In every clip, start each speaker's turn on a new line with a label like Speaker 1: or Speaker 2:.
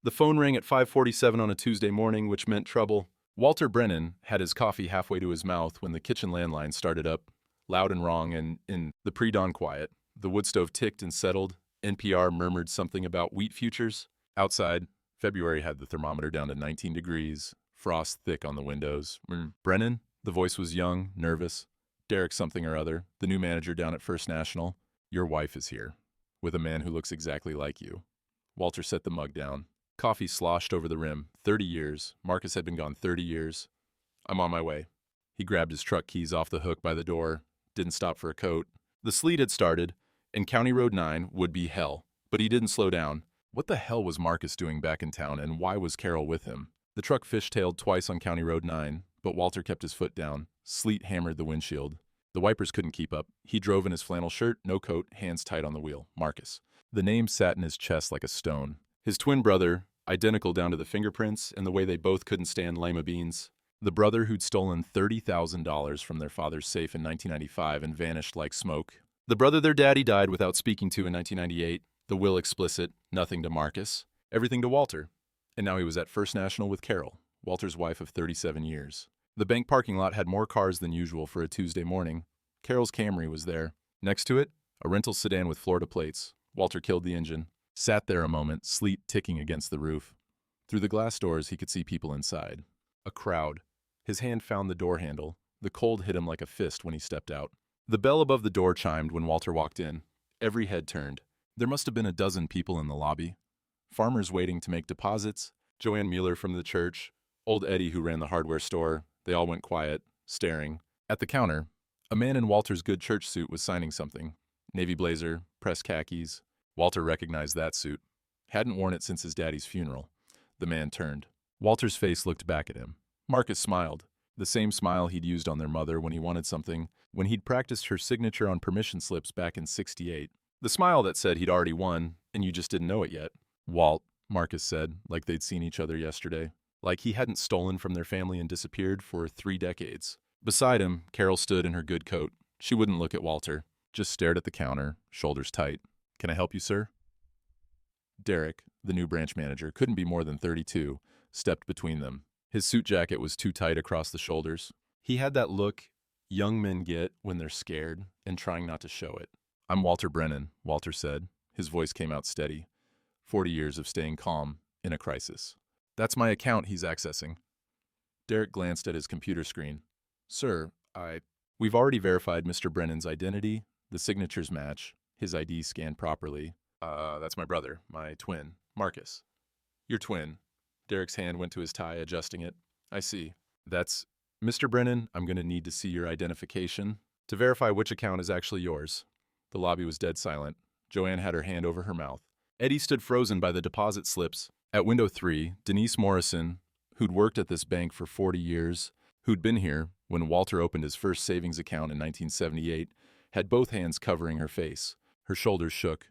Speaker 1: The phone rang at 5:47 on a Tuesday morning, which meant trouble. Walter Brennan had his coffee halfway to his mouth when the kitchen landline started up, loud and wrong, and in the pre-dawn quiet. The wood stove ticked and settled. NPR murmured something about wheat futures. Outside, February had the thermometer down to 19 degrees, frost thick on the windows. Brennan? The voice was young, nervous. Derek something or other, the new manager down at First National. Your wife is here, with a man who looks exactly like you. Walter set the mug down. Coffee sloshed over the rim. 30 years. Marcus had been gone 30 years. I'm on my way. He grabbed his truck keys off the hook by the door, didn't stop for a coat. The sleet had started, and County Road 9 would be hell, but he didn't slow down. What the hell was Marcus doing back in town, and why was Carol with him? The truck fishtailed twice on County Road 9, but Walter kept his foot down. Sleet hammered the windshield. The wipers couldn't keep up. He drove in his flannel shirt, no coat, hands tight on the wheel. Marcus. The name sat in his chest like a stone. His twin brother, identical down to the fingerprints and the way they both couldn't stand lima beans. The brother who'd stolen $30,000 from their father's safe in 1995 and vanished like smoke. The brother their daddy died without speaking to in 1998. The will explicit, nothing to Marcus, everything to Walter. And now he was at First National with Carol, Walter's wife of 37 years. The bank parking lot had more cars than usual for a Tuesday morning. Carol's Camry was there. Next to it, a rental sedan with Florida plates. Walter killed the engine. Sat there a moment, sleet ticking against the roof. Through the glass doors, he could see people inside. A crowd. His hand found the door handle. The cold hit him like a fist when he stepped out. The bell above the door chimed when Walter walked in. Every head turned. There must have been a dozen people in the lobby. Farmers waiting to make deposits, Joanne Mueller from the church, old Eddie who ran the hardware store. They all went quiet, staring. At the counter, a man in Walter's good church suit was signing something. Navy blazer, pressed khakis. Walter recognized that suit. Hadn't worn it since his daddy's funeral. The man turned. Walter's face looked back at him. Marcus smiled. The same smile he'd used on their mother when he wanted something, when he'd practiced her signature on permission slips back in '68. The smile that said he'd already won, and you just didn't know it yet. Walt, Marcus said, like they'd seen each other yesterday. Like he hadn't stolen from their family and disappeared for 3 decades. Beside him, Carol stood in her good coat. She wouldn't look at Walter, just stared at the counter, shoulders tight. Can I help you, sir? Derek, the new branch manager, couldn't be more than 32, stepped between them. His suit jacket was too tight across the shoulders. He had that look young men get when they're scared and trying not to show it. I'm Walter Brennan, Walter said. His voice came out steady. 40 years of staying calm in a crisis. That's my account he's accessing. Derek glanced at his computer screen. Sir, We've already verified Mr. Brennan's identity. The signatures match. His ID scanned properly. That's my brother, my twin, Marcus. Your twin. Derek's hand went to his tie, adjusting it. I see. That's... Mr. Brennan, I'm going to need to see your identification to verify which account is actually yours. The lobby was dead silent. Joanne had her hand over her mouth. Eddie stood frozen by the deposit slips. At window 3, Denise Morrison, who'd worked at this bank for 40 years, who'd been here when Walter opened his first savings account in 1978, had both hands covering her face. Her shoulders shook.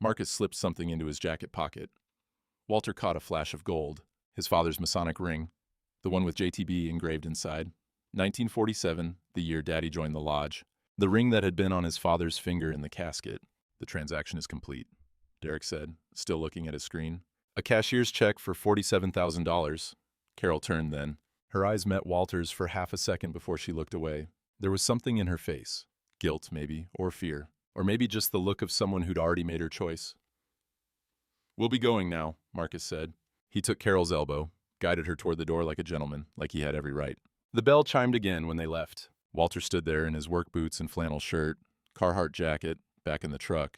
Speaker 1: Marcus slipped something into his jacket pocket. Walter caught a flash of gold, his father's Masonic ring, the one with JTB engraved inside. 1947, the year Daddy joined the lodge. The ring that had been on his father's finger in the casket. The transaction is complete, Derek said, still looking at his screen. A cashier's check for $47,000. Carol turned then. Her eyes met Walter's for half a second before she looked away. There was something in her face. Guilt, maybe, or fear. Or maybe just the look of someone who'd already made her choice. We'll be going now, Marcus said. He took Carol's elbow, guided her toward the door like a gentleman, like he had every right. The bell chimed again when they left. Walter stood there in his work boots and flannel shirt, Carhartt jacket, back in the truck.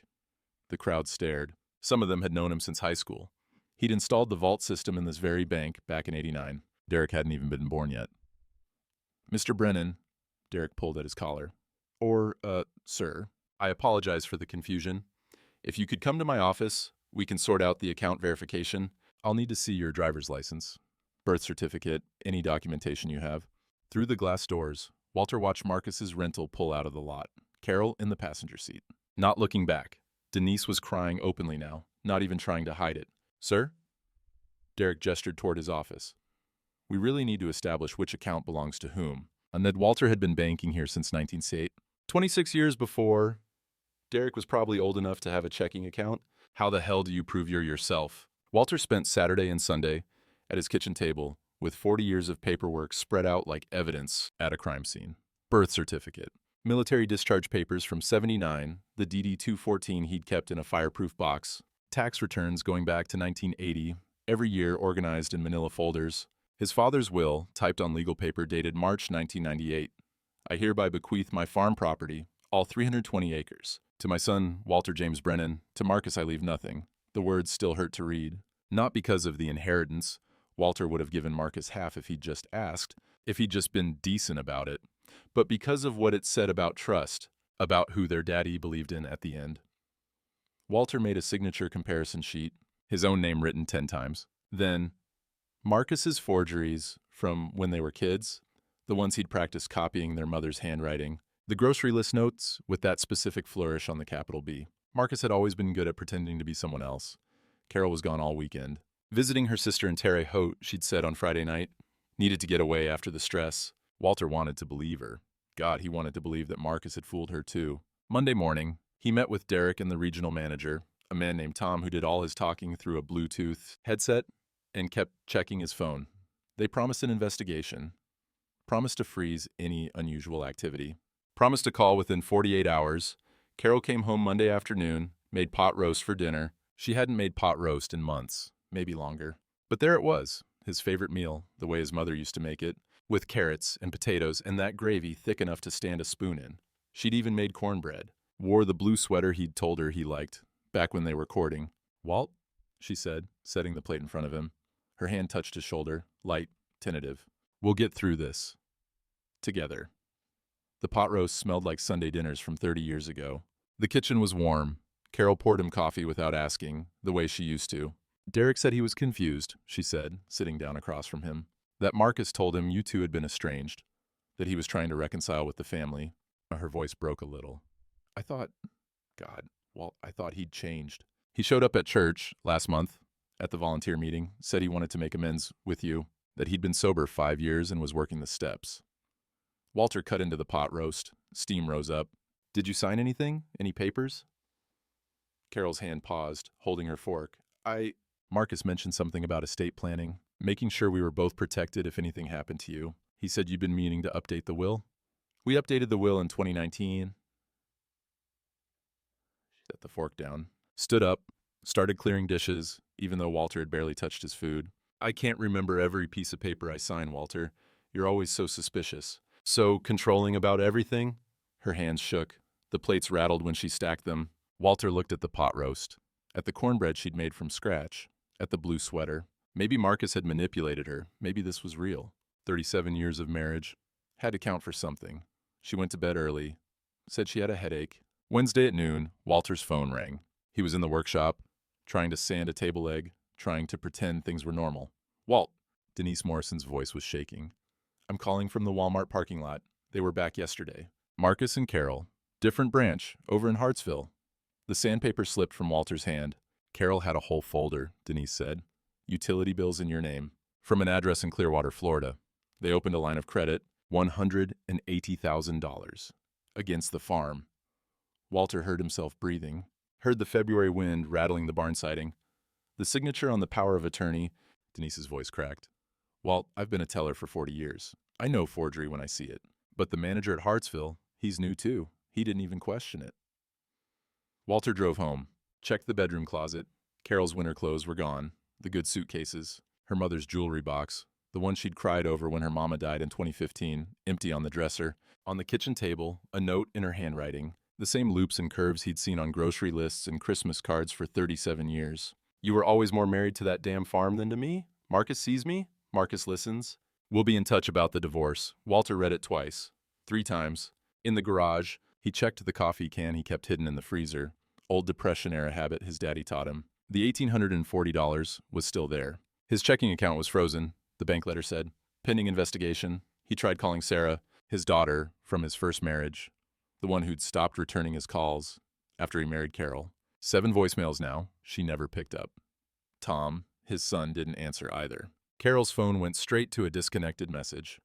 Speaker 1: The crowd stared. Some of them had known him since high school. He'd installed the vault system in this very bank back in '89. Derek hadn't even been born yet. Mr. Brennan, Derek pulled at his collar. Sir, I apologize for the confusion. If you could come to my office, we can sort out the account verification. I'll need to see your driver's license, birth certificate, any documentation you have. Through the glass doors, Walter watched Marcus's rental pull out of the lot, Carol in the passenger seat. Not looking back. Denise was crying openly now, not even trying to hide it. Sir? Derek gestured toward his office. We really need to establish which account belongs to whom. And that Walter had been banking here since 1968. 26 years before, Derek was probably old enough to have a checking account. How the hell do you prove you're yourself? Walter spent Saturday and Sunday at his kitchen table with 40 years of paperwork spread out like evidence at a crime scene. Birth certificate, military discharge papers from '79, the DD-214 he'd kept in a fireproof box, tax returns going back to 1980, every year organized in manila folders, his father's will, typed on legal paper dated March 1998. I hereby bequeath my farm property, all 320 acres, to my son, Walter James Brennan. To Marcus I leave nothing. The words still hurt to read. Not because of the inheritance. Walter would have given Marcus half if he'd just asked, if he'd just been decent about it, but because of what it said about trust, about who their daddy believed in at the end. Walter made a signature comparison sheet, his own name written 10 times. Then, Marcus's forgeries from when they were kids, the ones he'd practiced copying their mother's handwriting, the grocery list notes with that specific flourish on the capital B. Marcus had always been good at pretending to be someone else. Carol was gone all weekend. Visiting her sister in Terre Haute, she'd said on Friday night, needed to get away after the stress. Walter wanted to believe her. God, he wanted to believe that Marcus had fooled her too. Monday morning, he met with Derek and the regional manager, a man named Tom who did all his talking through a Bluetooth headset and kept checking his phone. They promised an investigation, promised to freeze any unusual activity, promised a call within 48 hours. Carol came home Monday afternoon, made pot roast for dinner. She hadn't made pot roast in months, maybe longer. But there it was, his favorite meal, the way his mother used to make it, with carrots and potatoes and that gravy thick enough to stand a spoon in. She'd even made cornbread, wore the blue sweater he'd told her he liked, back when they were courting. "Walt," she said, setting the plate in front of him. Her hand touched his shoulder, light, tentative. "We'll get through this. Together." The pot roast smelled like Sunday dinners from 30 years ago. The kitchen was warm. Carol poured him coffee without asking, the way she used to. "Derek said he was confused," she said, sitting down across from him. "That Marcus told him you two had been estranged, that he was trying to reconcile with the family." Her voice broke a little. I thought he'd changed. He showed up at church last month, at the volunteer meeting, said he wanted to make amends with you, that he'd been sober 5 years and was working the steps." Walter cut into the pot roast. Steam rose up. "Did you sign anything? Any papers?" Carol's hand paused, holding her fork. Marcus mentioned something about estate planning, making sure we were both protected if anything happened to you. He said you'd been meaning to update the will. We updated the will in 2019. She set the fork down, stood up, started clearing dishes, even though Walter had barely touched his food. "I can't remember every piece of paper I sign, Walter. You're always so suspicious. So controlling about everything?" Her hands shook. The plates rattled when she stacked them. Walter looked at the pot roast, at the cornbread she'd made from scratch, at the blue sweater. Maybe Marcus had manipulated her. Maybe this was real. 37 years of marriage. Had to count for something. She went to bed early. Said she had a headache. Wednesday at noon, Walter's phone rang. He was in the workshop, trying to sand a table leg, trying to pretend things were normal. "Walt," Denise Morrison's voice was shaking. "I'm calling from the Walmart parking lot. They were back yesterday. Marcus and Carol. Different branch, over in Hartsville." The sandpaper slipped from Walter's hand. "Carol had a whole folder," Denise said. "Utility bills in your name. From an address in Clearwater, Florida. They opened a line of credit, $180,000. Against the farm." Walter heard himself breathing, heard the February wind rattling the barn siding. "The signature on the power of attorney," Denise's voice cracked. "Walt, I've been a teller for 40 years. I know forgery when I see it. But the manager at Hartsville, he's new too. He didn't even question it." Walter drove home, checked the bedroom closet. Carol's winter clothes were gone, the good suitcases, her mother's jewelry box, the one she'd cried over when her mama died in 2015, empty on the dresser. On the kitchen table, a note in her handwriting, the same loops and curves he'd seen on grocery lists and Christmas cards for 37 years. "You were always more married to that damn farm than to me? Marcus sees me. Marcus listens. We'll be in touch about the divorce." Walter read it twice, 3 times. In the garage, he checked the coffee can he kept hidden in the freezer. Old Depression-era habit his daddy taught him. The $1,840 was still there. His checking account was frozen, the bank letter said. Pending investigation. He tried calling Sarah, his daughter from his first marriage, the one who'd stopped returning his calls after he married Carol. 7 voicemails now. She never picked up. Tom, his son, didn't answer either. Carol's phone went straight to a disconnected message.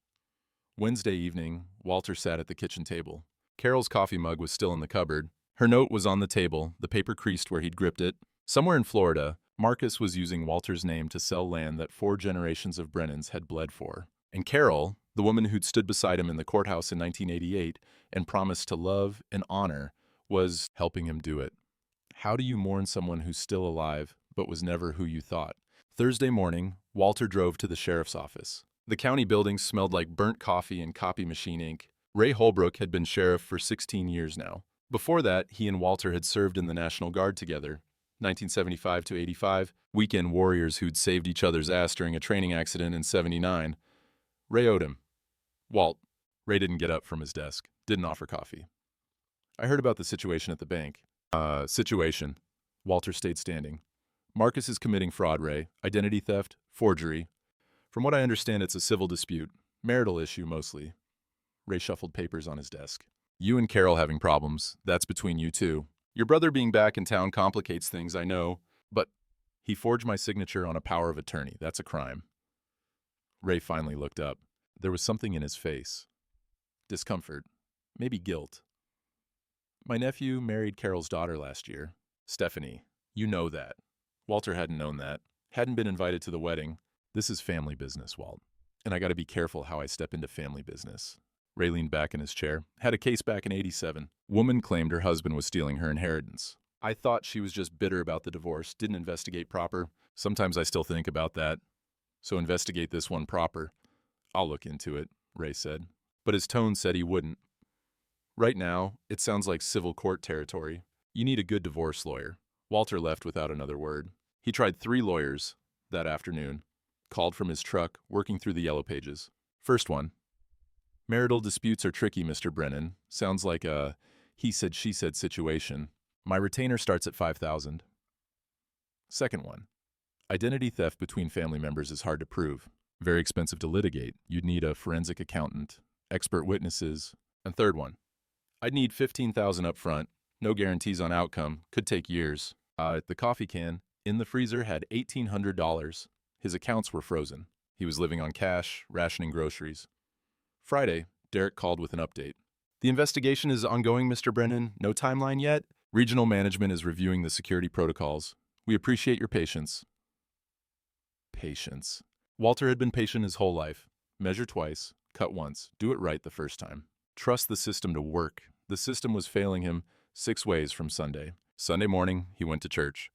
Speaker 1: Wednesday evening, Walter sat at the kitchen table. Carol's coffee mug was still in the cupboard. Her note was on the table, the paper creased where he'd gripped it. Somewhere in Florida, Marcus was using Walter's name to sell land that 4 generations of Brennans had bled for. And Carol, the woman who'd stood beside him in the courthouse in 1988 and promised to love and honor, was helping him do it. How do you mourn someone who's still alive but was never who you thought? Thursday morning, Walter drove to the sheriff's office. The county building smelled like burnt coffee and copy machine ink. Ray Holbrook had been sheriff for 16 years now. Before that, he and Walter had served in the National Guard together, 1975 to 85, weekend warriors who'd saved each other's ass during a training accident in 79. Ray owed him. Walt. Ray didn't get up from his desk, didn't offer coffee. I heard about the situation at the bank. Situation. Walter stayed standing. Marcus is committing fraud, Ray. Identity theft, forgery. From what I understand, it's a civil dispute. Marital issue, mostly. Ray shuffled papers on his desk. You and Carol having problems. That's between you two. Your brother being back in town complicates things, I know. But he forged my signature on a power of attorney. That's a crime. Ray finally looked up. There was something in his face. Discomfort. Maybe guilt. My nephew married Carol's daughter last year. Stephanie. You know that. Walter hadn't known that. Hadn't been invited to the wedding. This is family business, Walt. And I gotta be careful how I step into family business. Ray leaned back in his chair. Had a case back in 87. Woman claimed her husband was stealing her inheritance. I thought she was just bitter about the divorce, didn't investigate proper. Sometimes I still think about that. So investigate this one proper. I'll look into it, Ray said. But his tone said he wouldn't. Right now, it sounds like civil court territory. You need a good divorce lawyer. Walter left without another word. He tried 3 lawyers that afternoon. Called from his truck, working through the yellow pages. First one. Marital disputes are tricky, Mr. Brennan. Sounds like a he-said-she-said situation. My retainer starts at $5,000. Second one. Identity theft between family members is hard to prove. Very expensive to litigate. You'd need a forensic accountant, expert witnesses. And third one. I'd need $15,000 up front. No guarantees on outcome. Could take years. The coffee can in the freezer had $1,800. His accounts were frozen. He was living on cash, rationing groceries. Friday, Derek called with an update. The investigation is ongoing, Mr. Brennan. No timeline yet. Regional management is reviewing the security protocols. We appreciate your patience. Patience. Walter had been patient his whole life. Measure twice, cut once, do it right the first time. Trust the system to work. The system was failing him 6 ways from Sunday. Sunday morning, he went to church.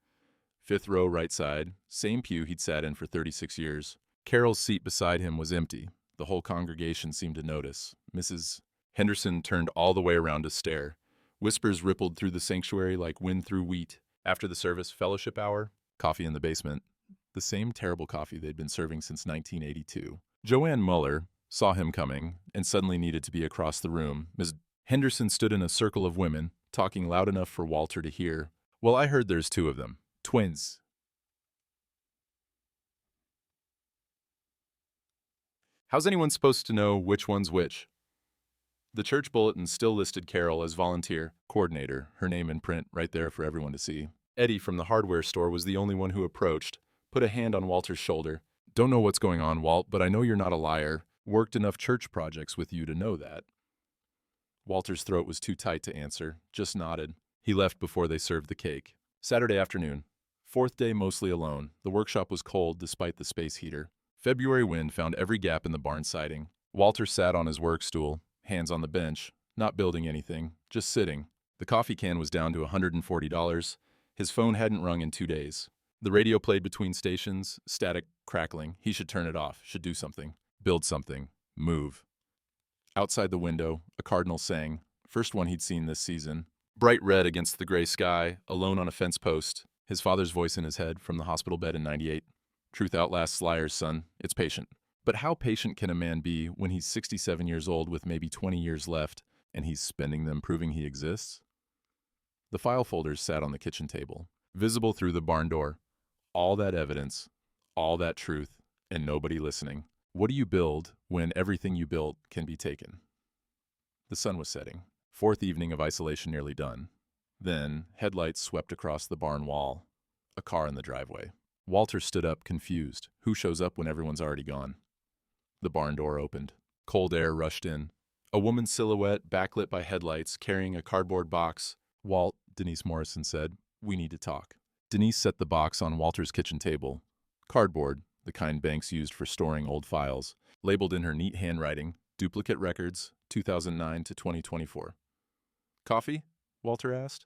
Speaker 1: 5th row, right side, same pew he'd sat in for 36 years. Carol's seat beside him was empty. The whole congregation seemed to notice. Mrs. Henderson turned all the way around to stare. Whispers rippled through the sanctuary like wind through wheat. After the service, fellowship hour, coffee in the basement. The same terrible coffee they'd been serving since 1982. Joanne Muller saw him coming and suddenly needed to be across the room. Ms. Henderson stood in a circle of women, talking loud enough for Walter to hear. Well, I heard there's 2 of them. Twins. How's anyone supposed to know which one's which? The church bulletin still listed Carol as volunteer, coordinator, her name in print right there for everyone to see. Eddie from the hardware store was the only one who approached, put a hand on Walter's shoulder. Don't know what's going on, Walt, but I know you're not a liar. Worked enough church projects with you to know that. Walter's throat was too tight to answer, just nodded. He left before they served the cake. Saturday afternoon. 4th day mostly alone. The workshop was cold despite the space heater. February wind found every gap in the barn siding. Walter sat on his work stool, hands on the bench, not building anything, just sitting. The coffee can was down to $140. His phone hadn't rung in 2 days. The radio played between stations, static, crackling. He should turn it off, should do something. Build something. Move. Outside the window, a cardinal sang, first one he'd seen this season. Bright red against the gray sky, alone on a fence post. His father's voice in his head from the hospital bed in 98. Truth outlasts liars, son. It's patient. But how patient can a man be when he's 67 years old with maybe 20 years left, and he's spending them proving he exists? The file folders sat on the kitchen table, visible through the barn door. All that evidence, all that truth, and nobody listening. What do you build when everything you built can be taken? The sun was setting. 4th evening of isolation nearly done. Then, headlights swept across the barn wall. A car in the driveway. Walter stood up, confused. Who shows up when everyone's already gone? The barn door opened. Cold air rushed in. A woman's silhouette, backlit by headlights, carrying a cardboard box. Walt, Denise Morrison said, we need to talk. Denise set the box on Walter's kitchen table. Cardboard, the kind banks used for storing old files, labeled in her neat handwriting, duplicate records, 2009 to 2024. Coffee? Walter asked.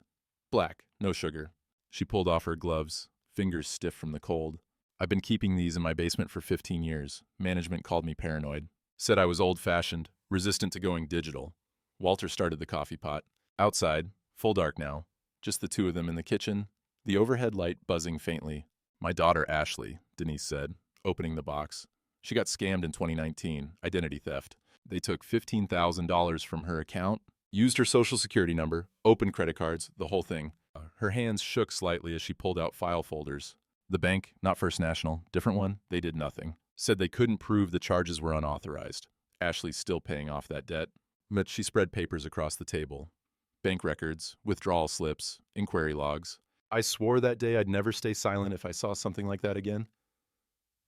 Speaker 1: Black, no sugar. She pulled off her gloves, fingers stiff from the cold. I've been keeping these in my basement for 15 years. Management called me paranoid. Said I was old-fashioned, resistant to going digital. Walter started the coffee pot. Outside, full dark now. Just the two of them in the kitchen, the overhead light buzzing faintly. My daughter Ashley, Denise said, opening the box. She got scammed in 2019, identity theft. They took $15,000 from her account, used her social security number, opened credit cards, the whole thing. Her hands shook slightly as she pulled out file folders. The bank, not First National, different one, they did nothing. Said they couldn't prove the charges were unauthorized. Ashley's still paying off that debt. But she spread papers across the table. Bank records, withdrawal slips, inquiry logs. I swore that day I'd never stay silent if I saw something like that again.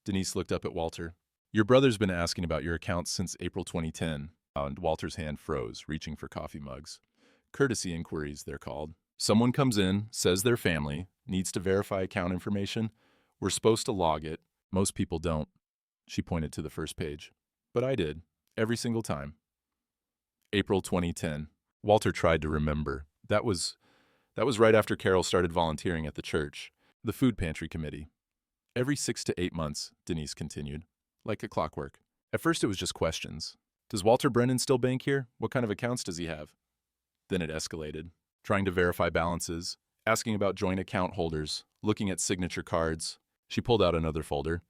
Speaker 1: Denise looked up at Walter. Your brother's been asking about your accounts since April 2010. And Walter's hand froze, reaching for coffee mugs. Courtesy inquiries, they're called. Someone comes in, says their family, needs to verify account information. We're supposed to log it. Most people don't. She pointed to the first page. But I did, every single time. April 2010. Walter tried to remember. That was right after Carol started volunteering at the church, the food pantry committee. Every 6 to 8 months, Denise continued, like a clockwork. At first it was just questions. Does Walter Brennan still bank here? What kind of accounts does he have? Then it escalated, trying to verify balances, asking about joint account holders, looking at signature cards. She pulled out another folder.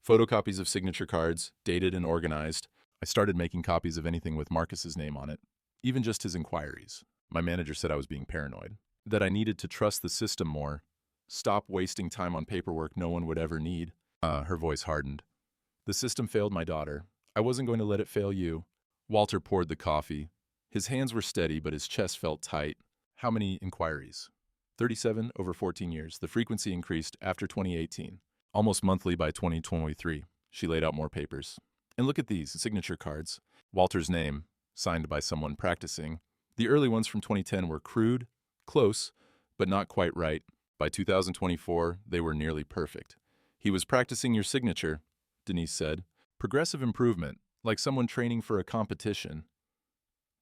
Speaker 1: Photocopies of signature cards, dated and organized. I started making copies of anything with Marcus's name on it, even just his inquiries. My manager said I was being paranoid, that I needed to trust the system more, stop wasting time on paperwork no one would ever need. Her voice hardened. The system failed my daughter. I wasn't going to let it fail you. Walter poured the coffee. His hands were steady, but his chest felt tight. How many inquiries? 37 over 14 years. The frequency increased after 2018. Almost monthly by 2023. She laid out more papers. And look at these, signature cards. Walter's name, signed by someone practicing. The early ones from 2010 were crude, close, but not quite right. By 2024, they were nearly perfect. He was practicing your signature, Denise said. Progressive improvement, like someone training for a competition.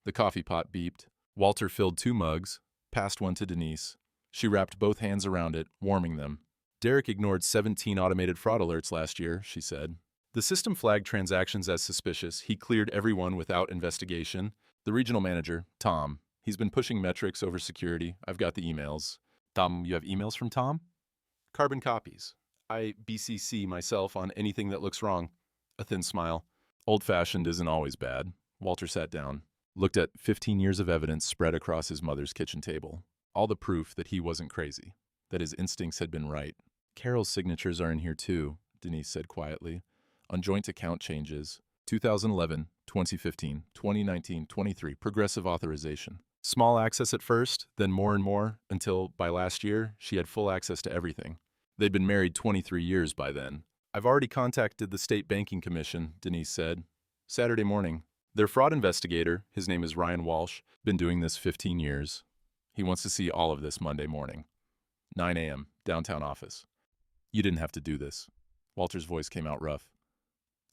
Speaker 1: The coffee pot beeped. Walter filled 2 mugs, passed one to Denise. She wrapped both hands around it, warming them. Derek ignored 17 automated fraud alerts last year, she said. The system flagged transactions as suspicious. He cleared everyone without investigation. The regional manager, Tom, he's been pushing metrics over security. I've got the emails. Tom, you have emails from Tom? Carbon copies. I BCC myself on anything that looks wrong. A thin smile. Old-fashioned isn't always bad. Walter sat down, looked at 15 years of evidence spread across his mother's kitchen table. All the proof that he wasn't crazy, that his instincts had been right. Carol's signatures are in here too, Denise said quietly. On joint account changes, 2011, 2015, 2019, 23, progressive authorization. Small access at first, then more and more, until by last year, she had full access to everything. They'd been married 23 years by then. I've already contacted the State Banking Commission, Denise said. Saturday morning. Their fraud investigator, his name is Ryan Walsh, been doing this 15 years. He wants to see all of this Monday morning. 9 a.m., downtown office. You didn't have to do this. Walter's voice came out rough.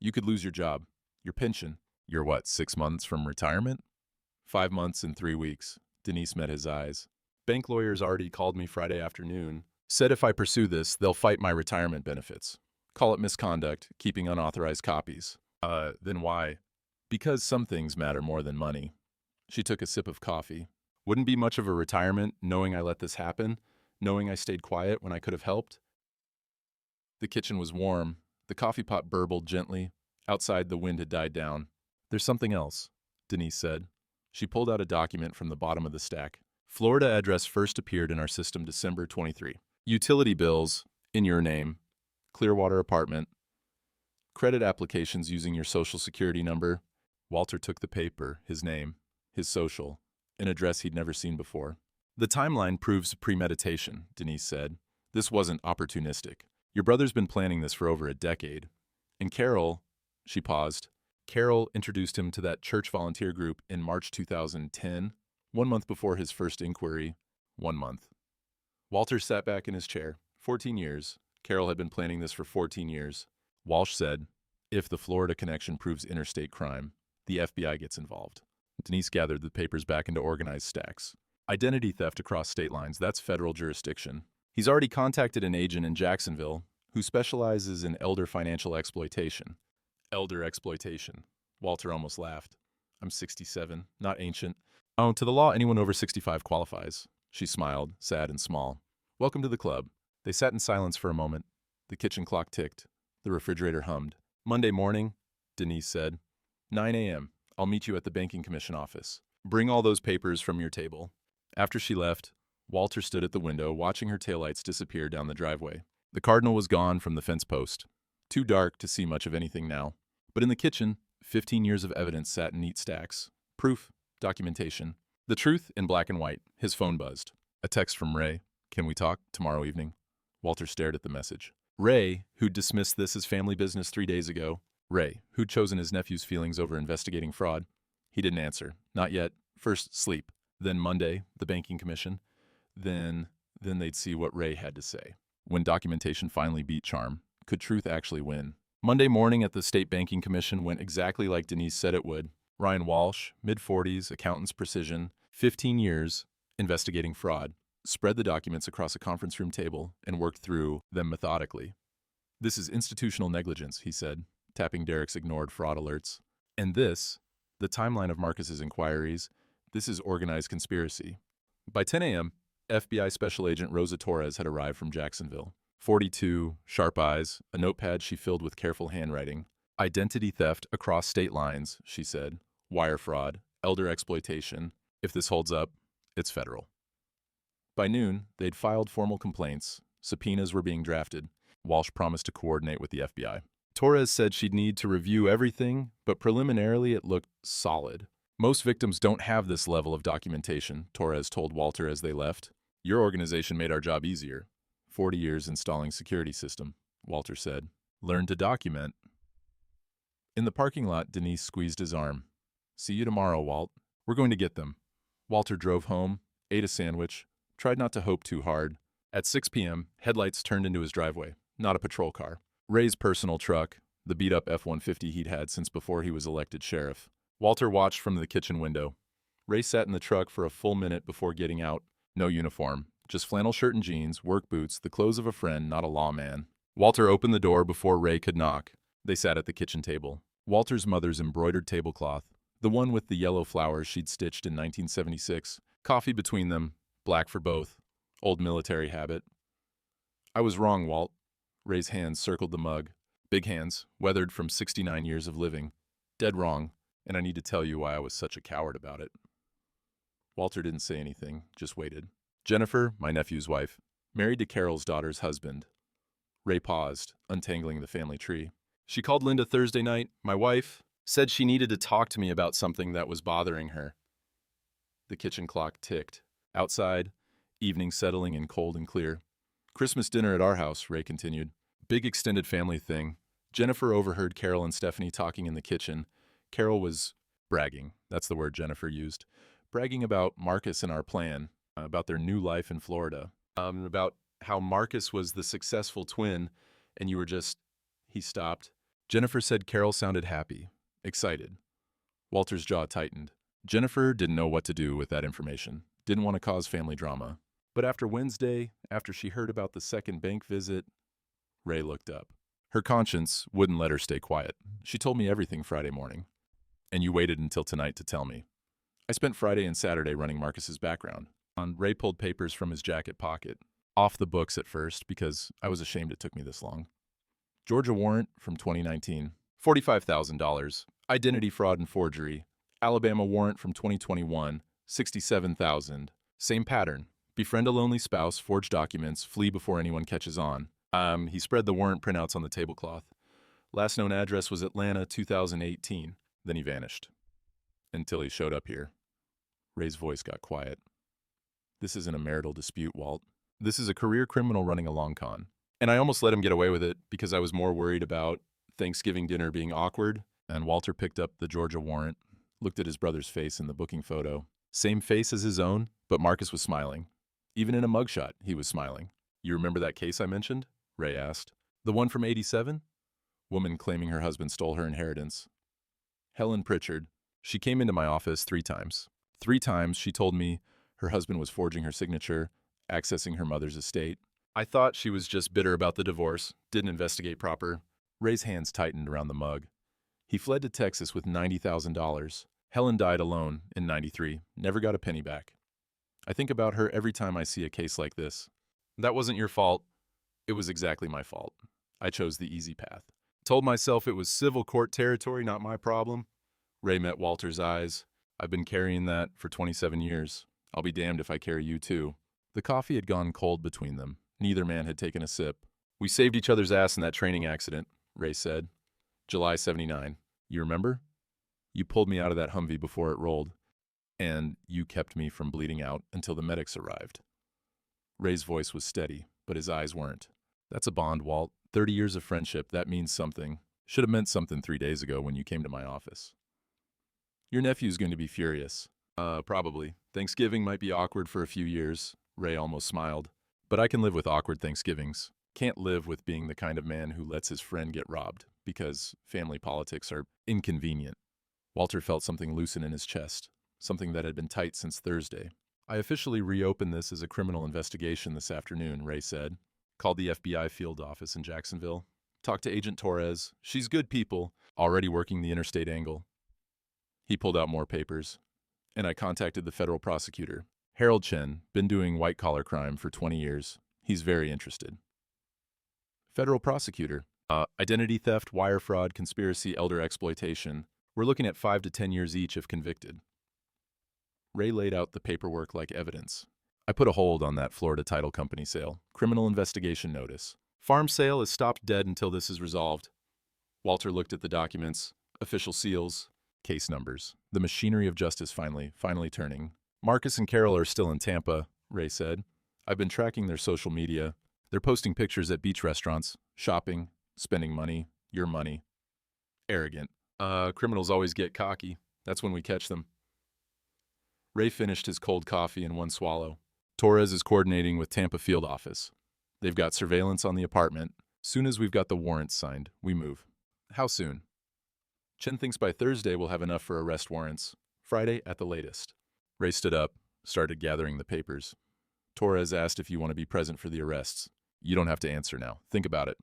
Speaker 1: You could lose your job, your pension. You're what, 6 months from retirement? 5 months and 3 weeks. Denise met his eyes. Bank lawyers already called me Friday afternoon. Said if I pursue this, they'll fight my retirement benefits. Call it misconduct, keeping unauthorized copies. Then why? Because some things matter more than money. She took a sip of coffee. Wouldn't be much of a retirement knowing I let this happen, knowing I stayed quiet when I could have helped. The kitchen was warm. The coffee pot burbled gently. Outside, the wind had died down. There's something else, Denise said. She pulled out a document from the bottom of the stack. Florida address first appeared in our system December 23. Utility bills, in your name. Clearwater apartment. Credit applications using your social security number. Walter took the paper, his name, his social, an address he'd never seen before. The timeline proves premeditation, Denise said. This wasn't opportunistic. Your brother's been planning this for over a decade. And Carol, she paused. Carol introduced him to that church volunteer group in March 2010, 1 month before his first inquiry. 1 month. Walter sat back in his chair, 14 years. Carol had been planning this for 14 years. Walsh said, if the Florida connection proves interstate crime, the FBI gets involved. Denise gathered the papers back into organized stacks. Identity theft across state lines, that's federal jurisdiction. He's already contacted an agent in Jacksonville who specializes in elder financial exploitation. Elder exploitation. Walter almost laughed. I'm 67, not ancient. Oh, to the law, anyone over 65 qualifies. She smiled, sad and small. Welcome to the club. They sat in silence for a moment. The kitchen clock ticked. The refrigerator hummed. Monday morning, Denise said. 9 a.m. I'll meet you at the Banking Commission office. Bring all those papers from your table. After she left, Walter stood at the window, watching her taillights disappear down the driveway. The cardinal was gone from the fence post. Too dark to see much of anything now. But in the kitchen, 15 years of evidence sat in neat stacks. Proof, documentation. The truth in black and white. His phone buzzed. A text from Ray. Can we talk tomorrow evening? Walter stared at the message. Ray, who'd dismissed this as family business 3 days ago. Ray, who'd chosen his nephew's feelings over investigating fraud. He didn't answer. Not yet. First, sleep. Then Monday, the Banking Commission. Then they'd see what Ray had to say. When documentation finally beat charm, could truth actually win? Monday morning at the State Banking Commission went exactly like Denise said it would. Ryan Walsh, mid-40s, accountant's precision, 15 years, investigating fraud, spread the documents across a conference room table and worked through them methodically. This is institutional negligence, he said, tapping Derek's ignored fraud alerts. And this, the timeline of Marcus's inquiries, this is organized conspiracy. By 10 a.m., FBI Special Agent Rosa Torres had arrived from Jacksonville. 42, sharp eyes, a notepad she filled with careful handwriting. Identity theft across state lines, she said. Wire fraud, elder exploitation. If this holds up, it's federal. By noon, they'd filed formal complaints. Subpoenas were being drafted. Walsh promised to coordinate with the FBI. Torres said she'd need to review everything, but preliminarily it looked solid. Most victims don't have this level of documentation, Torres told Walter as they left. Your organization made our job easier. 40 years installing security system, Walter said. Learn to document. In the parking lot, Denise squeezed his arm. See you tomorrow, Walt. We're going to get them. Walter drove home, ate a sandwich, tried not to hope too hard. At 6 p.m., headlights turned into his driveway, not a patrol car. Ray's personal truck, the beat-up F-150 he'd had since before he was elected sheriff. Walter watched from the kitchen window. Ray sat in the truck for a full minute before getting out. No uniform, just flannel shirt and jeans, work boots, the clothes of a friend, not a lawman. Walter opened the door before Ray could knock. They sat at the kitchen table. Walter's mother's embroidered tablecloth, the one with the yellow flowers she'd stitched in 1976, coffee between them, black for both, old military habit. I was wrong, Walt. Ray's hands circled the mug. Big hands, weathered from 69 years of living. Dead wrong, and I need to tell you why I was such a coward about it. Walter didn't say anything, just waited. Jennifer, my nephew's wife, married to Carol's daughter's husband. Ray paused, untangling the family tree. She called Linda Thursday night, my wife, said she needed to talk to me about something that was bothering her. The kitchen clock ticked. Outside, evening settling in cold and clear. Christmas dinner at our house, Ray continued. Big extended family thing. Jennifer overheard Carol and Stephanie talking in the kitchen. Carol was bragging, that's the word Jennifer used, bragging about Marcus and our plan, about their new life in Florida, about how Marcus was the successful twin and you were just, he stopped. Jennifer said Carol sounded happy, excited. Walter's jaw tightened. Jennifer didn't know what to do with that information, didn't want to cause family drama. But after Wednesday, after she heard about the second bank visit, Ray looked up. Her conscience wouldn't let her stay quiet. She told me everything Friday morning. And you waited until tonight to tell me. I spent Friday and Saturday running Marcus's background. Ray pulled papers from his jacket pocket. Off the books at first, because I was ashamed it took me this long. Georgia warrant from 2019, $45,000. Identity fraud and forgery. Alabama warrant from 2021, $67,000. Same pattern. Befriend a lonely spouse, forge documents, flee before anyone catches on. He spread the warrant printouts on the tablecloth. Last known address was Atlanta, 2018. Then he vanished. Until he showed up here. Ray's voice got quiet. This isn't a marital dispute, Walt. This is a career criminal running a long con. And I almost let him get away with it because I was more worried about Thanksgiving dinner being awkward. And Walter picked up the Georgia warrant, looked at his brother's face in the booking photo. Same face as his own, but Marcus was smiling. Even in a mugshot, he was smiling. You remember that case I mentioned? Ray asked. The one from '87? Woman claiming her husband stole her inheritance. Helen Pritchard. She came into my office 3 times. 3 times she told me her husband was forging her signature, accessing her mother's estate. I thought she was just bitter about the divorce, didn't investigate proper. Ray's hands tightened around the mug. He fled to Texas with $90,000. Helen died alone in '93, never got a penny back. I think about her every time I see a case like this. That wasn't your fault. It was exactly my fault. I chose the easy path. Told myself it was civil court territory, not my problem. Ray met Walter's eyes. I've been carrying that for 27 years. I'll be damned if I carry you too. The coffee had gone cold between them. Neither man had taken a sip. We saved each other's ass in that training accident, Ray said. July '79. You remember? You pulled me out of that Humvee before it rolled, and you kept me from bleeding out until the medics arrived. Ray's voice was steady, but his eyes weren't. That's a bond, Walt. 30 years of friendship, that means something. Should have meant something 3 days ago when you came to my office. Your nephew's going to be furious. Probably. Thanksgiving might be awkward for a few years. Ray almost smiled. But I can live with awkward Thanksgivings. Can't live with being the kind of man who lets his friend get robbed because family politics are inconvenient. Walter felt something loosen in his chest, something that had been tight since Thursday. I officially reopened this as a criminal investigation this afternoon, Ray said. Called the FBI field office in Jacksonville. Talked to Agent Torres. She's good people, already working the interstate angle. He pulled out more papers. And I contacted the federal prosecutor. Harold Chen, been doing white-collar crime for 20 years. He's very interested. Federal prosecutor. Identity theft, wire fraud, conspiracy, elder exploitation. We're looking at 5 to 10 years each if convicted. Ray laid out the paperwork like evidence. I put a hold on that Florida title company sale. Criminal investigation notice. Farm sale is stopped dead until this is resolved. Walter looked at the documents, official seals, case numbers. The machinery of justice finally turning. Marcus and Carol are still in Tampa, Ray said. I've been tracking their social media. They're posting pictures at beach restaurants, shopping, spending money, your money. Arrogant. Criminals always get cocky. That's when we catch them. Ray finished his cold coffee in one swallow. Torres is coordinating with Tampa field office. They've got surveillance on the apartment. Soon as we've got the warrants signed, we move. How soon? Chen thinks by Thursday we'll have enough for arrest warrants. Friday at the latest. Ray stood up, started gathering the papers. Torres asked if you want to be present for the arrests. You don't have to answer now. Think about it.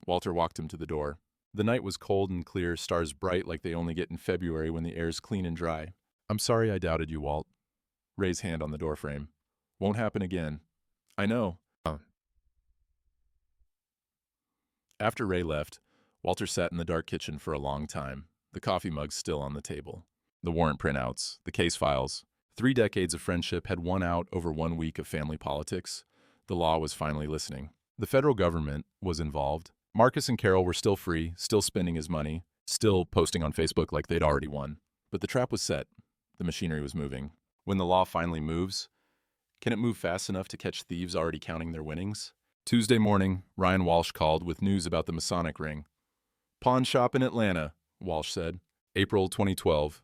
Speaker 1: Walter walked him to the door. The night was cold and clear, stars bright like they only get in February when the air's clean and dry. I'm sorry I doubted you, Walt. Ray's hand on the doorframe. Won't happen again. I know. After Ray left, Walter sat in the dark kitchen for a long time, the coffee mug still on the table. The warrant printouts, the case files. 3 decades of friendship had won out over 1 week of family politics. The law was finally listening. The federal government was involved. Marcus and Carol were still free, still spending his money, still posting on Facebook like they'd already won. But the trap was set. The machinery was moving. When the law finally moves, can it move fast enough to catch thieves already counting their winnings? Tuesday morning, Ryan Walsh called with news about the Masonic ring. Pawn shop in Atlanta, Walsh said. April 2012.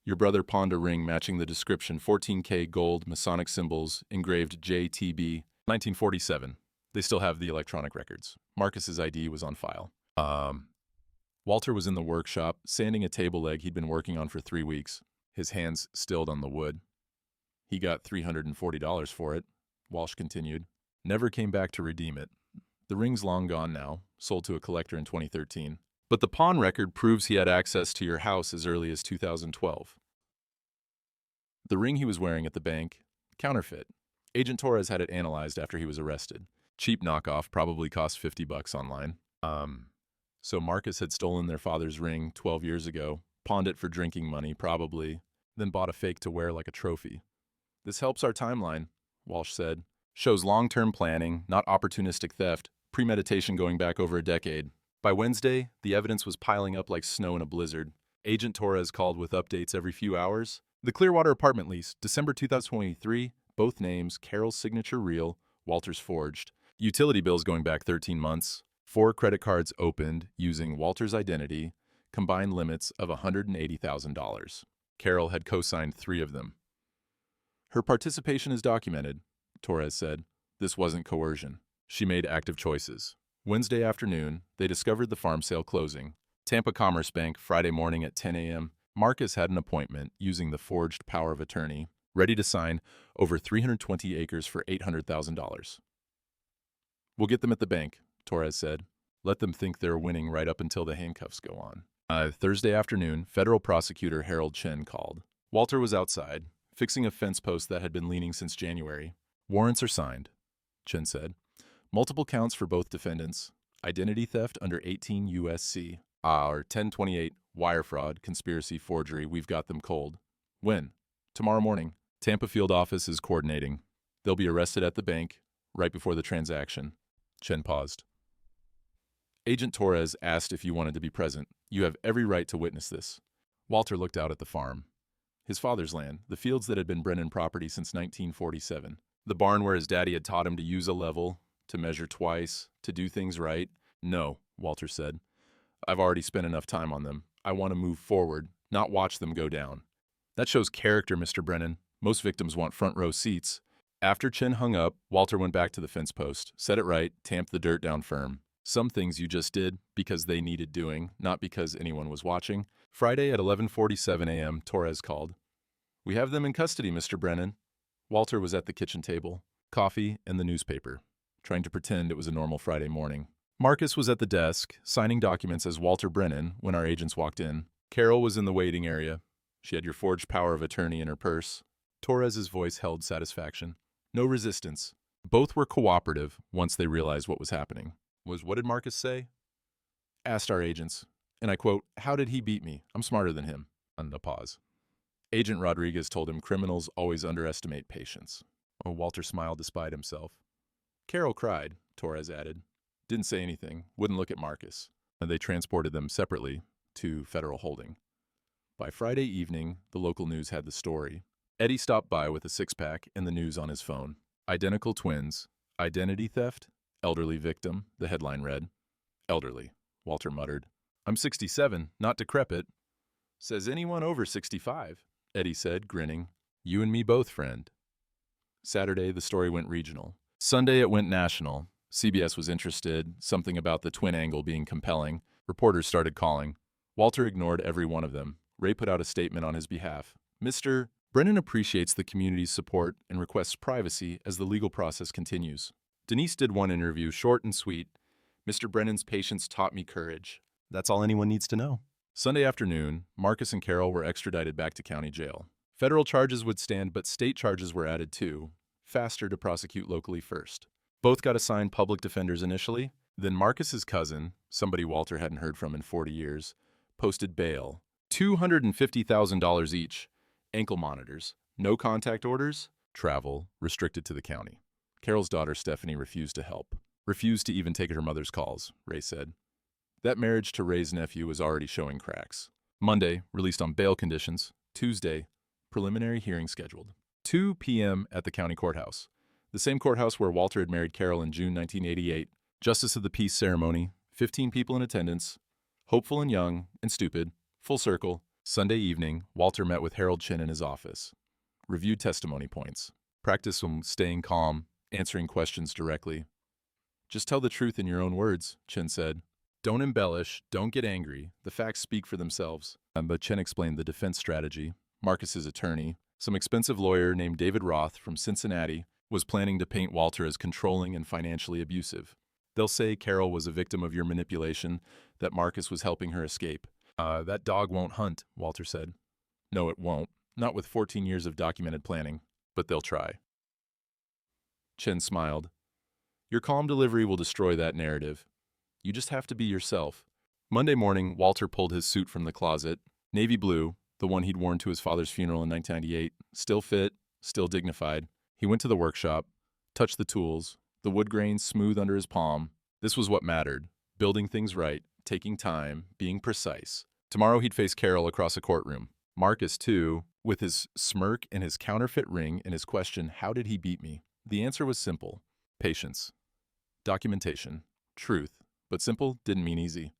Speaker 1: Your brother pawned a ring matching the description, 14K gold, Masonic symbols, engraved JTB, 1947. They still have the electronic records. Marcus's ID was on file. Walter was in the workshop, sanding a table leg he'd been working on for 3 weeks. His hands stilled on the wood. He got $340 for it, Walsh continued. Never came back to redeem it. The ring's long gone now, sold to a collector in 2013. But the pawn record proves he had access to your house as early as 2012. The ring he was wearing at the bank, counterfeit. Agent Torres had it analyzed after he was arrested. Cheap knockoff, probably cost $50 online. So Marcus had stolen their father's ring 12 years ago, pawned it for drinking money, probably, then bought a fake to wear like a trophy. This helps our timeline, Walsh said. Shows long-term planning, not opportunistic theft, premeditation going back over a decade. By Wednesday, the evidence was piling up like snow in a blizzard. Agent Torres called with updates every few hours. The Clearwater apartment lease, December 2023, both names, Carol's signature real, Walter's forged. Utility bills going back 13 months. 4 credit cards opened using Walter's identity, combined limits of $180,000. Carol had co-signed 3 of them. Her participation is documented, Torres said. This wasn't coercion. She made active choices. Wednesday afternoon, they discovered the farm sale closing. Tampa Commerce Bank, Friday morning at 10 a.m. Marcus had an appointment using the forged power of attorney, ready to sign over 320 acres for $800,000. We'll get them at the bank, Torres said. Let them think they're winning right up until the handcuffs go on. Thursday afternoon, federal prosecutor Harold Chen called. Walter was outside, fixing a fence post that had been leaning since January. Warrants are signed, Chen said. Multiple counts for both defendants. Identity theft under 18 U.S.C. or 1028, wire fraud, conspiracy, forgery. We've got them cold. When? Tomorrow morning. Tampa field office is coordinating. They'll be arrested at the bank right before the transaction. Chen paused. Agent Torres asked if you wanted to be present. You have every right to witness this. Walter looked out at the farm. His father's land, the fields that had been Brennan property since 1947. The barn where his daddy had taught him to use a level, to measure twice, to do things right. No, Walter said. I've already spent enough time on them. I want to move forward, not watch them go down. That shows character, Mr. Brennan. Most victims want front row seats. After Chen hung up, Walter went back to the fence post, set it right, tamped the dirt down firm. Some things you just did because they needed doing, not because anyone was watching. Friday at 11:47 a.m., Torres called. We have them in custody, Mr. Brennan. Walter was at the kitchen table, coffee and the newspaper, trying to pretend it was a normal Friday morning. Marcus was at the desk, signing documents as Walter Brennan when our agents walked in. Carol was in the waiting area. She had your forged power of attorney in her purse. Torres's voice held satisfaction. No resistance. Both were cooperative once they realized what was happening. What did Marcus say? Asked our agents, and I quote, how did he beat me? I'm smarter than him. And a pause. Agent Rodriguez told him criminals always underestimate patience. Oh, Walter smiled despite himself. Carol cried, Torres added. Didn't say anything, wouldn't look at Marcus. And they transported them separately to federal holding. By Friday evening, the local news had the story. Eddie stopped by with a six-pack and the news on his phone. Identical twins. Identity theft. Elderly victim, the headline read. Elderly, Walter muttered. I'm 67, not decrepit. Says anyone over 65, Eddie said, grinning. You and me both, friend. Saturday, the story went regional. Sunday, it went national. CBS was interested, something about the twin angle being compelling. Reporters started calling. Walter ignored every one of them. Ray put out a statement on his behalf. Mr. Brennan appreciates the community's support and requests privacy as the legal process continues. Denise did one interview, short and sweet. Mr. Brennan's patience taught me courage. That's all anyone needs to know. Sunday afternoon, Marcus and Carol were extradited back to county jail. Federal charges would stand, but state charges were added too, faster to prosecute locally first. Both got assigned public defenders initially. Then Marcus's cousin, somebody Walter hadn't heard from in 40 years, posted bail. $250,000 each. Ankle monitors. No contact orders. Travel restricted to the county. Carol's daughter, Stephanie, refused to help. Refused to even take her mother's calls, Ray said. That marriage to Ray's nephew was already showing cracks. Monday, released on bail conditions. Tuesday, preliminary hearing scheduled. 2 p.m. at the county courthouse. The same courthouse where Walter had married Carol in June 1988. Justice of the Peace ceremony. 15 people in attendance. Hopeful and young and stupid. Full circle. Sunday evening, Walter met with Harold Chen in his office. Reviewed testimony points. Practice on staying calm, answering questions directly. Just tell the truth in your own words, Chen said. Don't embellish, don't get angry. The facts speak for themselves. But Chen explained the defense strategy. Marcus's attorney, some expensive lawyer named David Roth from Cincinnati, was planning to paint Walter as controlling and financially abusive. They'll say Carol was a victim of your manipulation, that Marcus was helping her escape. That dog won't hunt, Walter said. No, it won't. Not with 14 years of documented planning. But they'll try. Chen smiled. Your calm delivery will destroy that narrative. You just have to be yourself. Monday morning, Walter pulled his suit from the closet. Navy blue, the one he'd worn to his father's funeral in 1998. Still fit, still dignified. He went to the workshop, touched the tools, the wood grain smooth under his palm. This was what mattered. Building things right, taking time, being precise. Tomorrow he'd face Carol across a courtroom. Marcus, too, with his smirk and his counterfeit ring and his question, how did he beat me? The answer was simple. Patience. Documentation. Truth. But simple didn't mean easy.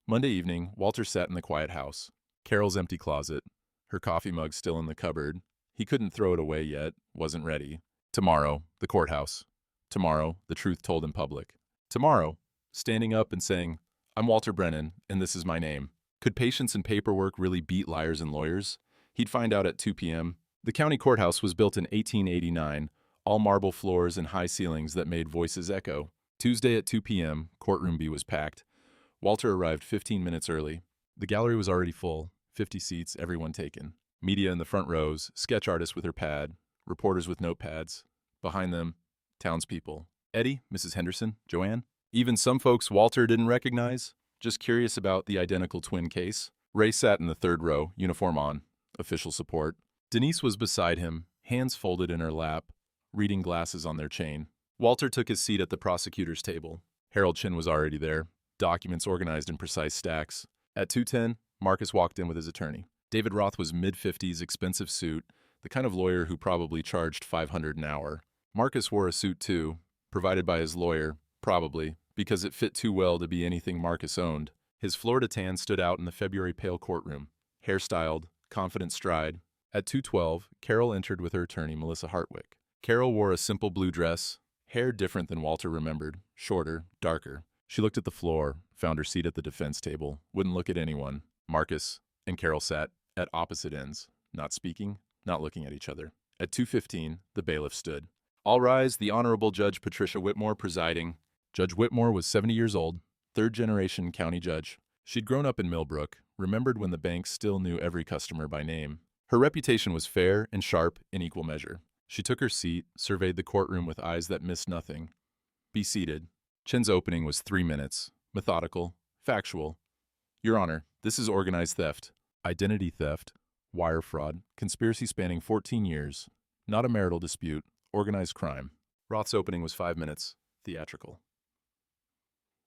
Speaker 1: Monday evening, Walter sat in the quiet house. Carol's empty closet. Her coffee mug still in the cupboard. He couldn't throw it away yet. Wasn't ready. Tomorrow, the courthouse. Tomorrow, the truth told in public. Tomorrow, standing up and saying, I'm Walter Brennan, and this is my name. Could patience and paperwork really beat liars and lawyers? He'd find out at 2 p.m. The county courthouse was built in 1889, all marble floors and high ceilings that made voices echo. Tuesday at 2 p.m., courtroom B was packed. Walter arrived 15 minutes early. The gallery was already full, 50 seats, everyone taken. Media in the front rows, sketch artists with her pad, reporters with notepads. Behind them, townspeople. Eddie, Mrs. Henderson, Joanne. Even some folks Walter didn't recognize, just curious about the identical twin case. Ray sat in the third row, uniform on, official support. Denise was beside him, hands folded in her lap, reading glasses on their chain. Walter took his seat at the prosecutor's table. Harold Chin was already there, documents organized in precise stacks. At 2:10, Marcus walked in with his attorney. David Roth was mid-50s, expensive suit, the kind of lawyer who probably charged $500 an hour. Marcus wore a suit too, provided by his lawyer, probably, because it fit too well to be anything Marcus owned. His Florida tan stood out in the February pale courtroom, hairstyled, confident stride. At 2:12, Carol entered with her attorney, Melissa Hartwick. Carol wore a simple blue dress, hair different than Walter remembered, shorter, darker. She looked at the floor, found her seat at the defense table, wouldn't look at anyone. Marcus and Carol sat at opposite ends, not speaking, not looking at each other. At 2:15, the bailiff stood. All rise, the Honorable Judge Patricia Whitmore presiding. Judge Whitmore was 70 years old, third-generation county judge. She'd grown up in Millbrook, remembered when the bank still knew every customer by name. Her reputation was fair and sharp in equal measure. She took her seat, surveyed the courtroom with eyes that missed nothing. Be seated. Chin's opening was 3 minutes, methodical, factual. Your Honor, this is organized theft, identity theft, wire fraud, conspiracy spanning 14 years, not a marital dispute, organized crime. Roth's opening was 5 minutes, theatrical.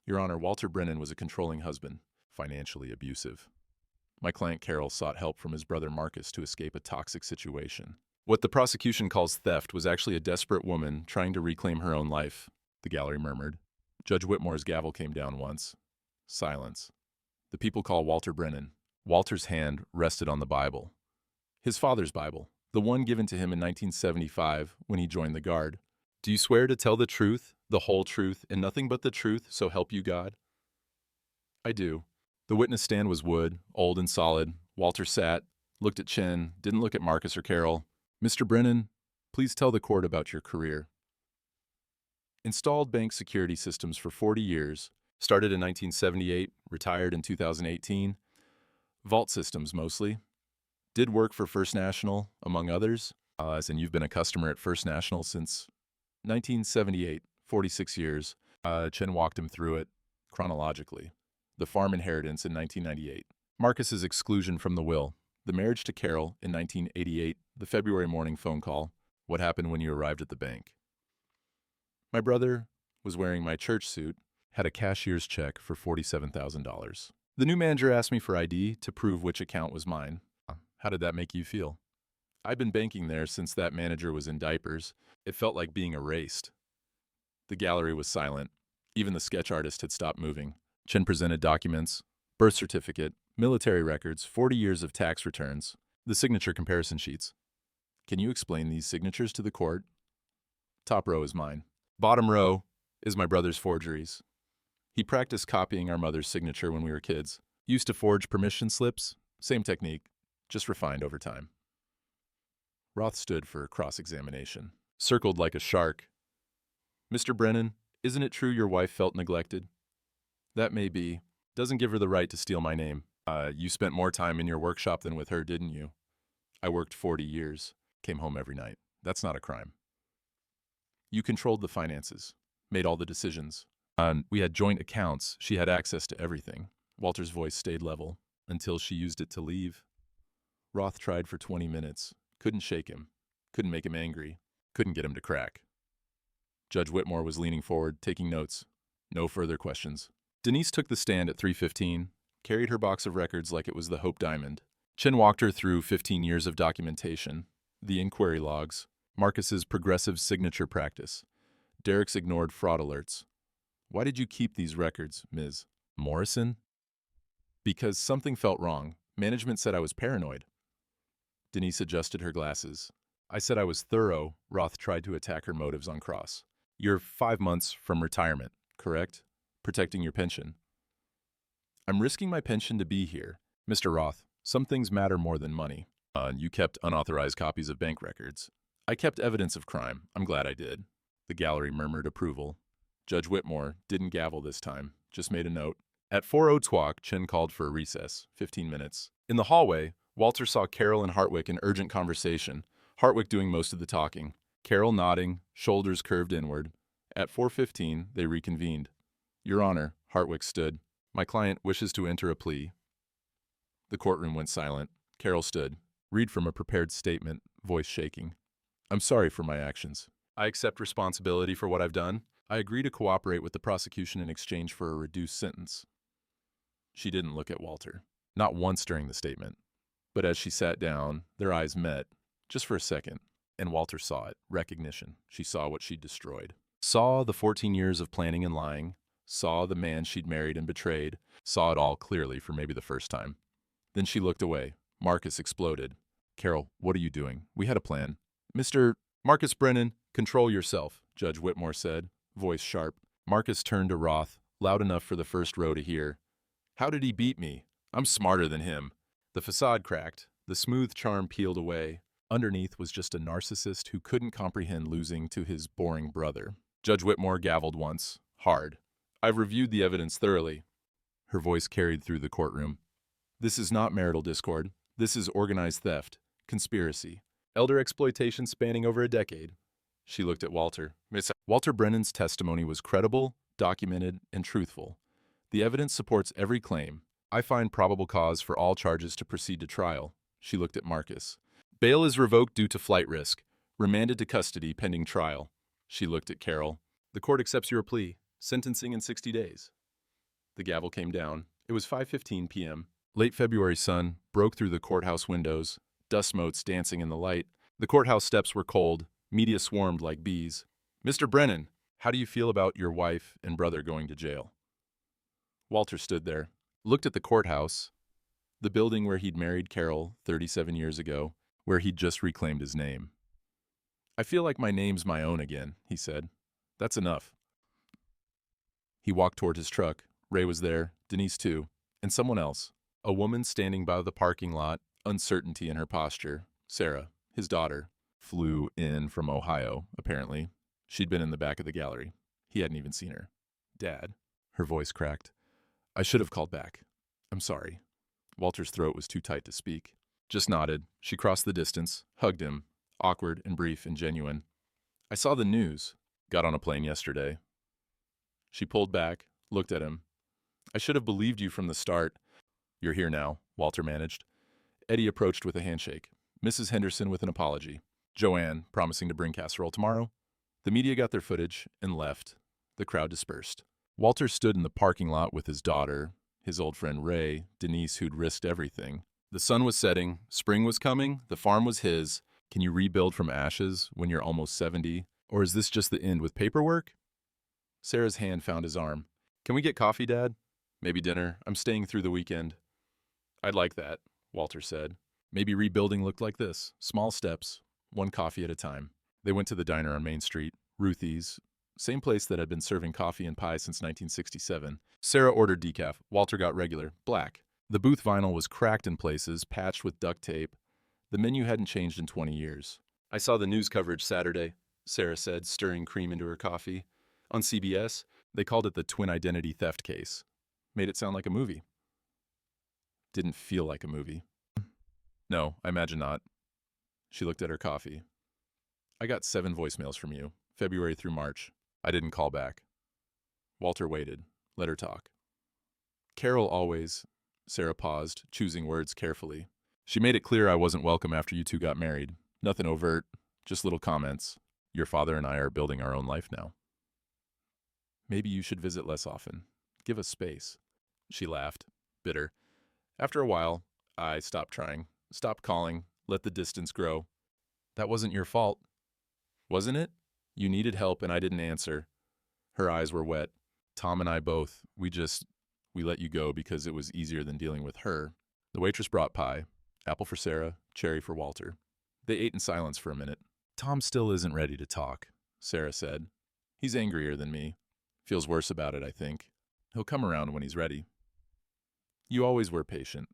Speaker 1: Your Honor, Walter Brennan was a controlling husband, financially abusive. My client Carol sought help from his brother Marcus to escape a toxic situation. What the prosecution calls theft was actually a desperate woman trying to reclaim her own life, the gallery murmured. Judge Whitmore's gavel came down once. Silence. The people call Walter Brennan. Walter's hand rested on the Bible. His father's Bible, the one given to him in 1975 when he joined the Guard. Do you swear to tell the truth, the whole truth, and nothing but the truth, so help you God? I do. The witness stand was wood, old and solid. Walter sat, looked at Chin, didn't look at Marcus or Carol. Mr. Brennan, please tell the court about your career. Installed bank security systems for 40 years, started in 1978, retired in 2018. Vault systems mostly. Did work for First National, among others, as in you've been a customer at First National since 1978, 46 years. Chen walked him through it chronologically. The farm inheritance in 1998. Marcus's exclusion from the will. The marriage to Carol in 1988. The February morning phone call. What happened when you arrived at the bank? My brother was wearing my church suit, had a cashier's check for $47,000. The new manager asked me for ID to prove which account was mine. How did that make you feel? I'd been banking there since that manager was in diapers. It felt like being erased. The gallery was silent. Even the sketch artist had stopped moving. Chen presented documents, birth certificate, military records, 40 years of tax returns, the signature comparison sheets. Can you explain these signatures to the court? Top row is mine. Bottom row is my brother's forgeries. He practiced copying our mother's signature when we were kids. Used to forge permission slips, same technique, just refined over time. Roth stood for cross-examination, circled like a shark. Mr. Brennan, isn't it true your wife felt neglected? That may be. Doesn't give her the right to steal my name. You spent more time in your workshop than with her, didn't you? I worked 40 years, came home every night. That's not a crime. You controlled the finances, made all the decisions. We had joint accounts. She had access to everything. Walter's voice stayed level until she used it to leave. Roth tried for 20 minutes. Couldn't shake him. Couldn't make him angry. Couldn't get him to crack. Judge Whitmore was leaning forward, taking notes. No further questions. Denise took the stand at 3:15, carried her box of records like it was the Hope Diamond. Chen walked her through 15 years of documentation, the inquiry logs, Marcus's progressive signature practice, Derek's ignored fraud alerts. Why did you keep these records, Ms. Morrison? Because something felt wrong. Management said I was paranoid. Denise adjusted her glasses. I said I was thorough. Roth tried to attack her motives on cross. You're 5 months from retirement, correct? Protecting your pension. I'm risking my pension to be here. Mr. Roth, some things matter more than money. You kept unauthorized copies of bank records. I kept evidence of crime. I'm glad I did. The gallery murmured approval. Judge Whitmore didn't gavel this time, just made a note. At 4:02, Chen called for a recess, 15 minutes. In the hallway, Walter saw Carol and Hartwick in urgent conversation, Hartwick doing most of the talking. Carol nodding, shoulders curved inward. At 4:15, they reconvened. Your Honor, Hartwick stood. My client wishes to enter a plea. The courtroom went silent. Carol stood. Read from a prepared statement, voice shaking. I'm sorry for my actions. I accept responsibility for what I've done. I agree to cooperate with the prosecution in exchange for a reduced sentence. She didn't look at Walter. Not once during the statement. But as she sat down, their eyes met, just for a second. And Walter saw it, recognition. She saw what she'd destroyed. Saw the 14 years of planning and lying. Saw the man she'd married and betrayed. Saw it all clearly for maybe the first time. Then she looked away. Marcus exploded. Carol, what are you doing? We had a plan. Mr. Marcus Brennan, control yourself, Judge Whitmore said, voice sharp. Marcus turned to Roth, loud enough for the first row to hear. How did he beat me? I'm smarter than him. The facade cracked. The smooth charm peeled away. Underneath was just a narcissist who couldn't comprehend losing to his boring brother. Judge Whitmore gavelled once, hard. I've reviewed the evidence thoroughly. Her voice carried through the courtroom. This is not marital discord. This is organized theft, conspiracy, elder exploitation spanning over a decade. She looked at Walter. Walter Brennan's testimony was credible, documented, and truthful. The evidence supports every claim. I find probable cause for all charges to proceed to trial. She looked at Marcus. Bail is revoked due to flight risk. Remanded to custody pending trial. She looked at Carol. The court accepts your plea. Sentencing in 60 days. The gavel came down. It was 5:15 p.m. Late February sun broke through the courthouse windows, dust motes dancing in the light. The courthouse steps were cold. Media swarmed like bees. Mr. Brennan, how do you feel about your wife and brother going to jail? Walter stood there, looked at the courthouse, the building where he'd married Carol 37 years ago, where he'd just reclaimed his name. I feel like my name's my own again, he said. That's enough. He walked toward his truck. Ray was there, Denise too, and someone else. A woman standing by the parking lot, uncertainty in her posture. Sarah, his daughter, flew in from Ohio, apparently. She'd been in the back of the gallery. He hadn't even seen her. Dad. Her voice cracked. I should have called back. I'm sorry. Walter's throat was too tight to speak. Just nodded. She crossed the distance, hugged him, awkward and brief and genuine. I saw the news. Got on a plane yesterday. She pulled back, looked at him. I should have believed you from the start. You're here now, Walter managed. Eddie approached with a handshake. Mrs. Henderson with an apology. Joanne promising to bring casserole tomorrow. The media got their footage and left. The crowd dispersed. Walter stood in the parking lot with his daughter, his old friend Ray, Denise who'd risked everything. The sun was setting, spring was coming, the farm was his. Can you rebuild from ashes when you're almost 70? Or is this just the end with paperwork? Sarah's hand found his arm. Can we get coffee, Dad? Maybe dinner. I'm staying through the weekend. I'd like that, Walter said. Maybe rebuilding looked like this. Small steps, one coffee at a time. They went to the diner on Main Street, Ruthie's, same place that had been serving coffee and pie since 1967. Sarah ordered decaf. Walter got regular, black. The booth vinyl was cracked in places, patched with duct tape. The menu hadn't changed in 20 years. I saw the news coverage Saturday, Sarah said, stirring cream into her coffee. On CBS, they called it the twin identity theft case. Made it sound like a movie. Didn't feel like a movie. No, I imagine not. She looked at her coffee. I got 7 voicemails from you, February through March. I didn't call back. Walter waited. Let her talk. Carol always... Sarah paused, choosing words carefully. She made it clear I wasn't welcome after you two got married. Nothing overt, just little comments. Your father and I are building our own life now. Maybe you should visit less often. Give us space. She laughed, bitter. After a while, I stopped trying, stopped calling, let the distance grow. That wasn't your fault. Wasn't it? You needed help and I didn't answer. Her eyes were wet. Tom and I both, we let you go because it was easier than dealing with her. The waitress brought pie, apple for Sarah, cherry for Walter. They ate in silence for a minute. Tom still isn't ready to talk, Sarah said. He's angrier than me. Feels worse about it, I think. He'll come around when he's ready. You always were patient.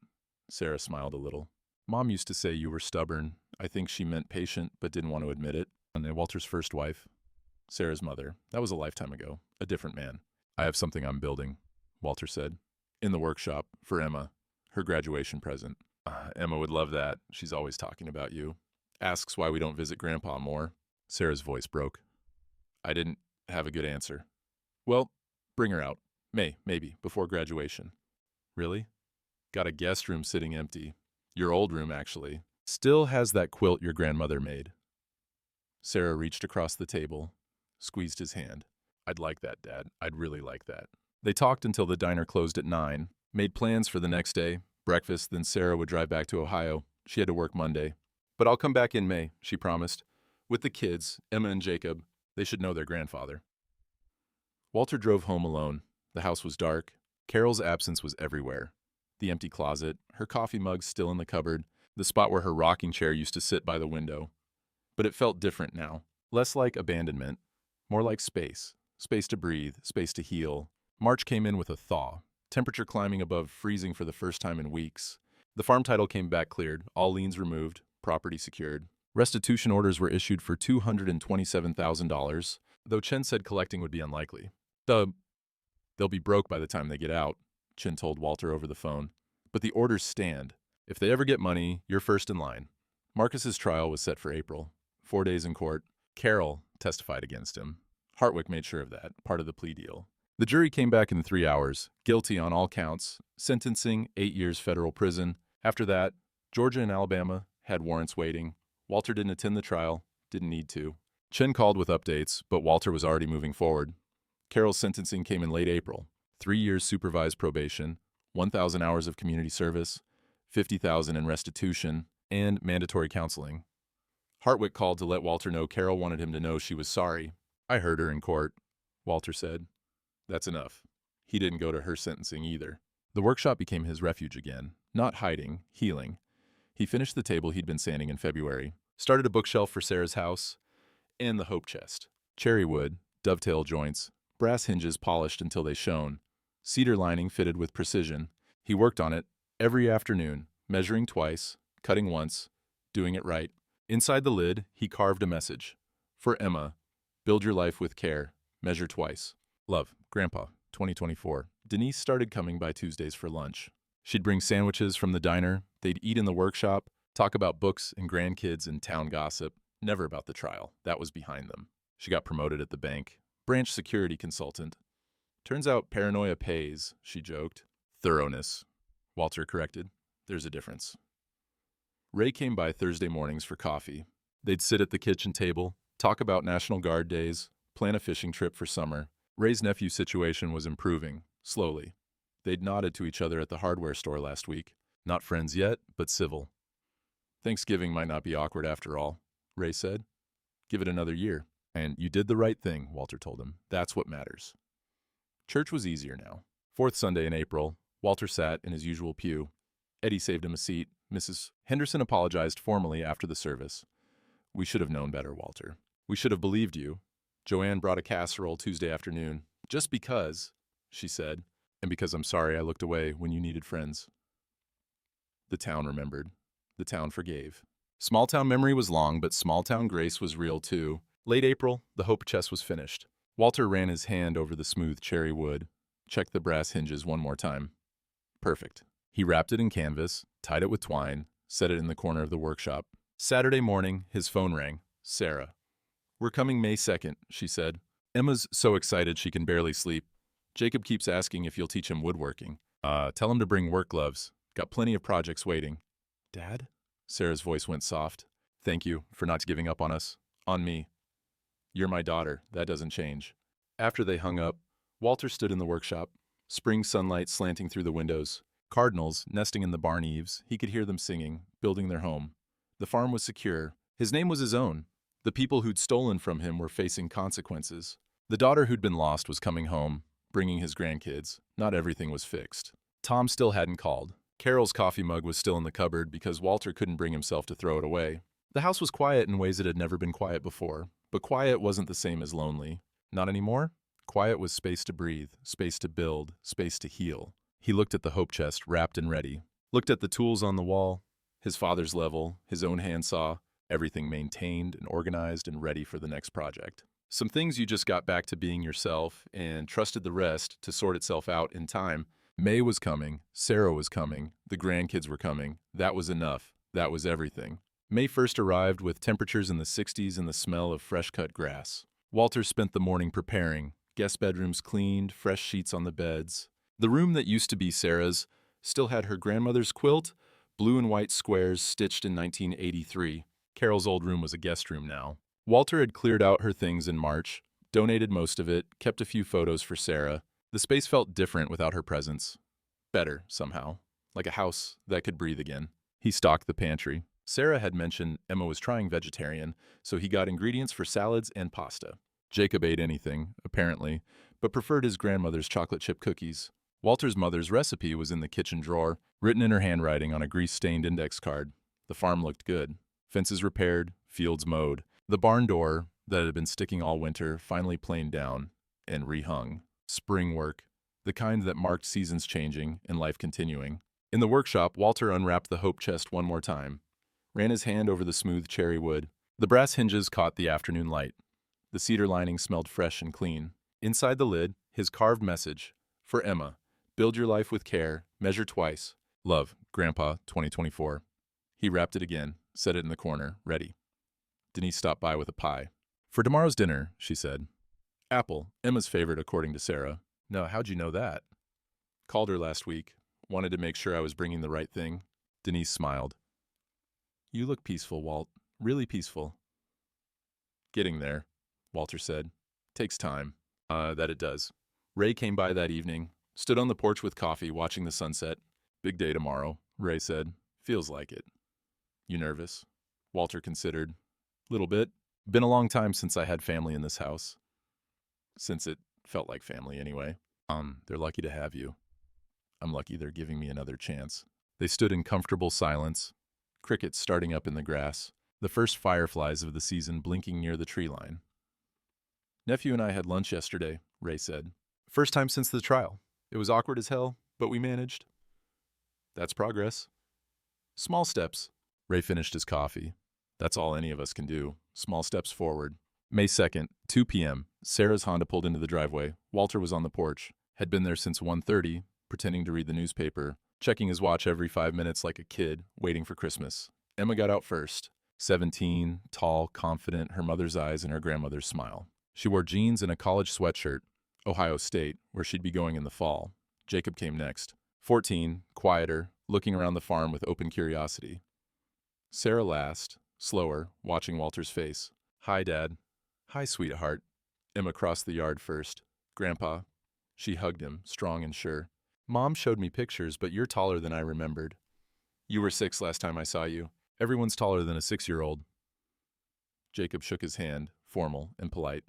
Speaker 1: Sarah smiled a little. Mom used to say you were stubborn. I think she meant patient, but didn't want to admit it. And Walter's first wife, Sarah's mother, that was a lifetime ago. A different man. I have something I'm building, Walter said. In the workshop, for Emma. Her graduation present. Emma would love that. She's always talking about you. Asks why we don't visit Grandpa more. Sarah's voice broke. I didn't have a good answer. Well, bring her out. Maybe, before graduation. Really? Got a guest room sitting empty. Your old room, actually. Still has that quilt your grandmother made. Sarah reached across the table, squeezed his hand. I'd like that, Dad. I'd really like that. They talked until the diner closed at 9, made plans for the next day, breakfast, then Sarah would drive back to Ohio. She had to work Monday. But I'll come back in May, she promised. With the kids, Emma and Jacob. They should know their grandfather. Walter drove home alone. The house was dark. Carol's absence was everywhere. The empty closet, her coffee mug still in the cupboard, the spot where her rocking chair used to sit by the window. But it felt different now. Less like abandonment, more like space. Space to breathe, space to heal. March came in with a thaw, temperature climbing above freezing for the first time in weeks. The farm title came back cleared, all liens removed, property secured. Restitution orders were issued for $227,000, though Chen said collecting would be unlikely. They'll be broke by the time they get out, Chen told Walter over the phone. But the orders stand. If they ever get money, you're first in line. Marcus's trial was set for April. 4 days in court. Carol testified against him. Hartwick made sure of that, part of the plea deal. The jury came back in 3 hours, guilty on all counts, sentencing 8 years federal prison. After that, Georgia and Alabama had warrants waiting. Walter didn't attend the trial, didn't need to. Chen called with updates, but Walter was already moving forward. Carol's sentencing came in late April. 3 years supervised probation, 1,000 hours of community service, 50,000 in restitution, and mandatory counseling. Hartwick called to let Walter know Carol wanted him to know she was sorry. I heard her in court, Walter said. That's enough. He didn't go to her sentencing either. The workshop became his refuge again, not hiding, healing. He finished the table he'd been sanding in February, started a bookshelf for Sarah's house, and the hope chest. Cherry wood, dovetail joints, brass hinges polished until they shone, cedar lining fitted with precision. He worked on it every afternoon, measuring twice, cutting once, doing it right. Inside the lid, he carved a message. For Emma, build your life with care, measure twice. Love, Grandpa, 2024. Denise started coming by Tuesdays for lunch. She'd bring sandwiches from the diner, they'd eat in the workshop, talk about books and grandkids and town gossip, never about the trial. That was behind them. She got promoted at the bank. Branch security consultant. Turns out paranoia pays, she joked. Thoroughness, Walter corrected. There's a difference. Ray came by Thursday mornings for coffee. They'd sit at the kitchen table, talk about National Guard days, plan a fishing trip for summer. Ray's nephew's situation was improving, slowly. They'd nodded to each other at the hardware store last week. Not friends yet, but civil. Thanksgiving might not be awkward after all, Ray said. Give it another year. And you did the right thing, Walter told him. That's what matters. Church was easier now. Fourth Sunday in April, Walter sat in his usual pew. Eddie saved him a seat. Mrs. Henderson apologized formally after the service. We should have known better, Walter. We should have believed you. Joanne brought a casserole Tuesday afternoon. Just because, she said, and because I'm sorry I looked away when you needed friends. The town remembered. The town forgave. Small-town memory was long, but small-town grace was real too. Late April, the hope chest was finished. Walter ran his hand over the smooth cherry wood, checked the brass hinges one more time. Perfect. He wrapped it in canvas, tied it with twine, set it in the corner of the workshop. Saturday morning, his phone rang. Sarah. We're coming May 2nd, she said. Emma's so excited she can barely sleep. Jacob keeps asking if you'll teach him woodworking. Tell him to bring work gloves. Got plenty of projects waiting. Dad? Sarah's voice went soft. Thank you for not giving up on us. On me. You're my daughter. That doesn't change. After they hung up, Walter stood in the workshop. Spring sunlight slanting through the windows. Cardinals nesting in the barn eaves. He could hear them singing, building their home. The farm was secure. His name was his own. The people who'd stolen from him were facing consequences. The daughter who'd been lost was coming home, bringing his grandkids. Not everything was fixed. Tom still hadn't called. Carol's coffee mug was still in the cupboard because Walter couldn't bring himself to throw it away. The house was quiet in ways it had never been quiet before, but quiet wasn't the same as lonely. Not anymore? Quiet was space to breathe, space to build, space to heal. He looked at the hope chest, wrapped and ready. Looked at the tools on the wall, his father's level, his own handsaw, everything maintained and organized and ready for the next project. Some things you just got back to being yourself and trusted the rest to sort itself out in time. May was coming, Sarah was coming, the grandkids were coming. That was enough. That was everything. May 1st arrived with temperatures in the 60s and the smell of fresh-cut grass. Walter spent the morning preparing, guest bedrooms cleaned, fresh sheets on the beds. The room that used to be Sarah's still had her grandmother's quilt, blue and white squares stitched in 1983. Carol's old room was a guest room now. Walter had cleared out her things in March, donated most of it, kept a few photos for Sarah. The space felt different without her presence. Better, somehow. Like a house that could breathe again. He stocked the pantry. Sarah had mentioned Emma was trying vegetarian, so he got ingredients for salads and pasta. Jacob ate anything, apparently, but preferred his grandmother's chocolate chip cookies. Walter's mother's recipe was in the kitchen drawer, written in her handwriting on a grease-stained index card. The farm looked good. Fences repaired, fields mowed. The barn door, that had been sticking all winter, finally planed down and rehung. Spring work, the kind that marked seasons changing and life continuing. In the workshop, Walter unwrapped the hope chest one more time, ran his hand over the smooth cherry wood. The brass hinges caught the afternoon light. The cedar lining smelled fresh and clean. Inside the lid, his carved message, for Emma, build your life with care, measure twice. Love, Grandpa, 2024. He wrapped it again, set it in the corner, ready. Denise stopped by with a pie. For tomorrow's dinner, she said. Apple, Emma's favorite according to Sarah. No, how'd you know that? Called her last week. Wanted to make sure I was bringing the right thing. Denise smiled. You look peaceful, Walt. Really peaceful. Getting there, Walter said. Takes time. That it does. Ray came by that evening, stood on the porch with coffee, watching the sunset. Big day tomorrow, Ray said. Feels like it. You nervous? Walter considered. Little bit. Been a long time since I had family in this house. Since it felt like family anyway. They're lucky to have you. I'm lucky they're giving me another chance. They stood in comfortable silence, crickets starting up in the grass, the first fireflies of the season blinking near the tree line. Nephew and I had lunch yesterday, Ray said. First time since the trial. It was awkward as hell, but we managed. That's progress. Small steps. Ray finished his coffee. That's all any of us can do. Small steps forward. May 2nd, 2 p.m., Sarah's Honda pulled into the driveway. Walter was on the porch. Had been there since 1:30, pretending to read the newspaper, checking his watch every 5 minutes like a kid, waiting for Christmas. Emma got out first. 17, tall, confident, her mother's eyes and her grandmother's smile. She wore jeans and a college sweatshirt, Ohio State, where she'd be going in the fall. Jacob came next. 14, quieter, looking around the farm with open curiosity. Sarah last, slower, watching Walter's face. Hi, Dad. Hi, sweetheart. Emma crossed the yard first. Grandpa. She hugged him, strong and sure. Mom showed me pictures, but you're taller than I remembered. You were 6 last time I saw you. Everyone's taller than a 6-year-old. Jacob shook his hand, formal and polite.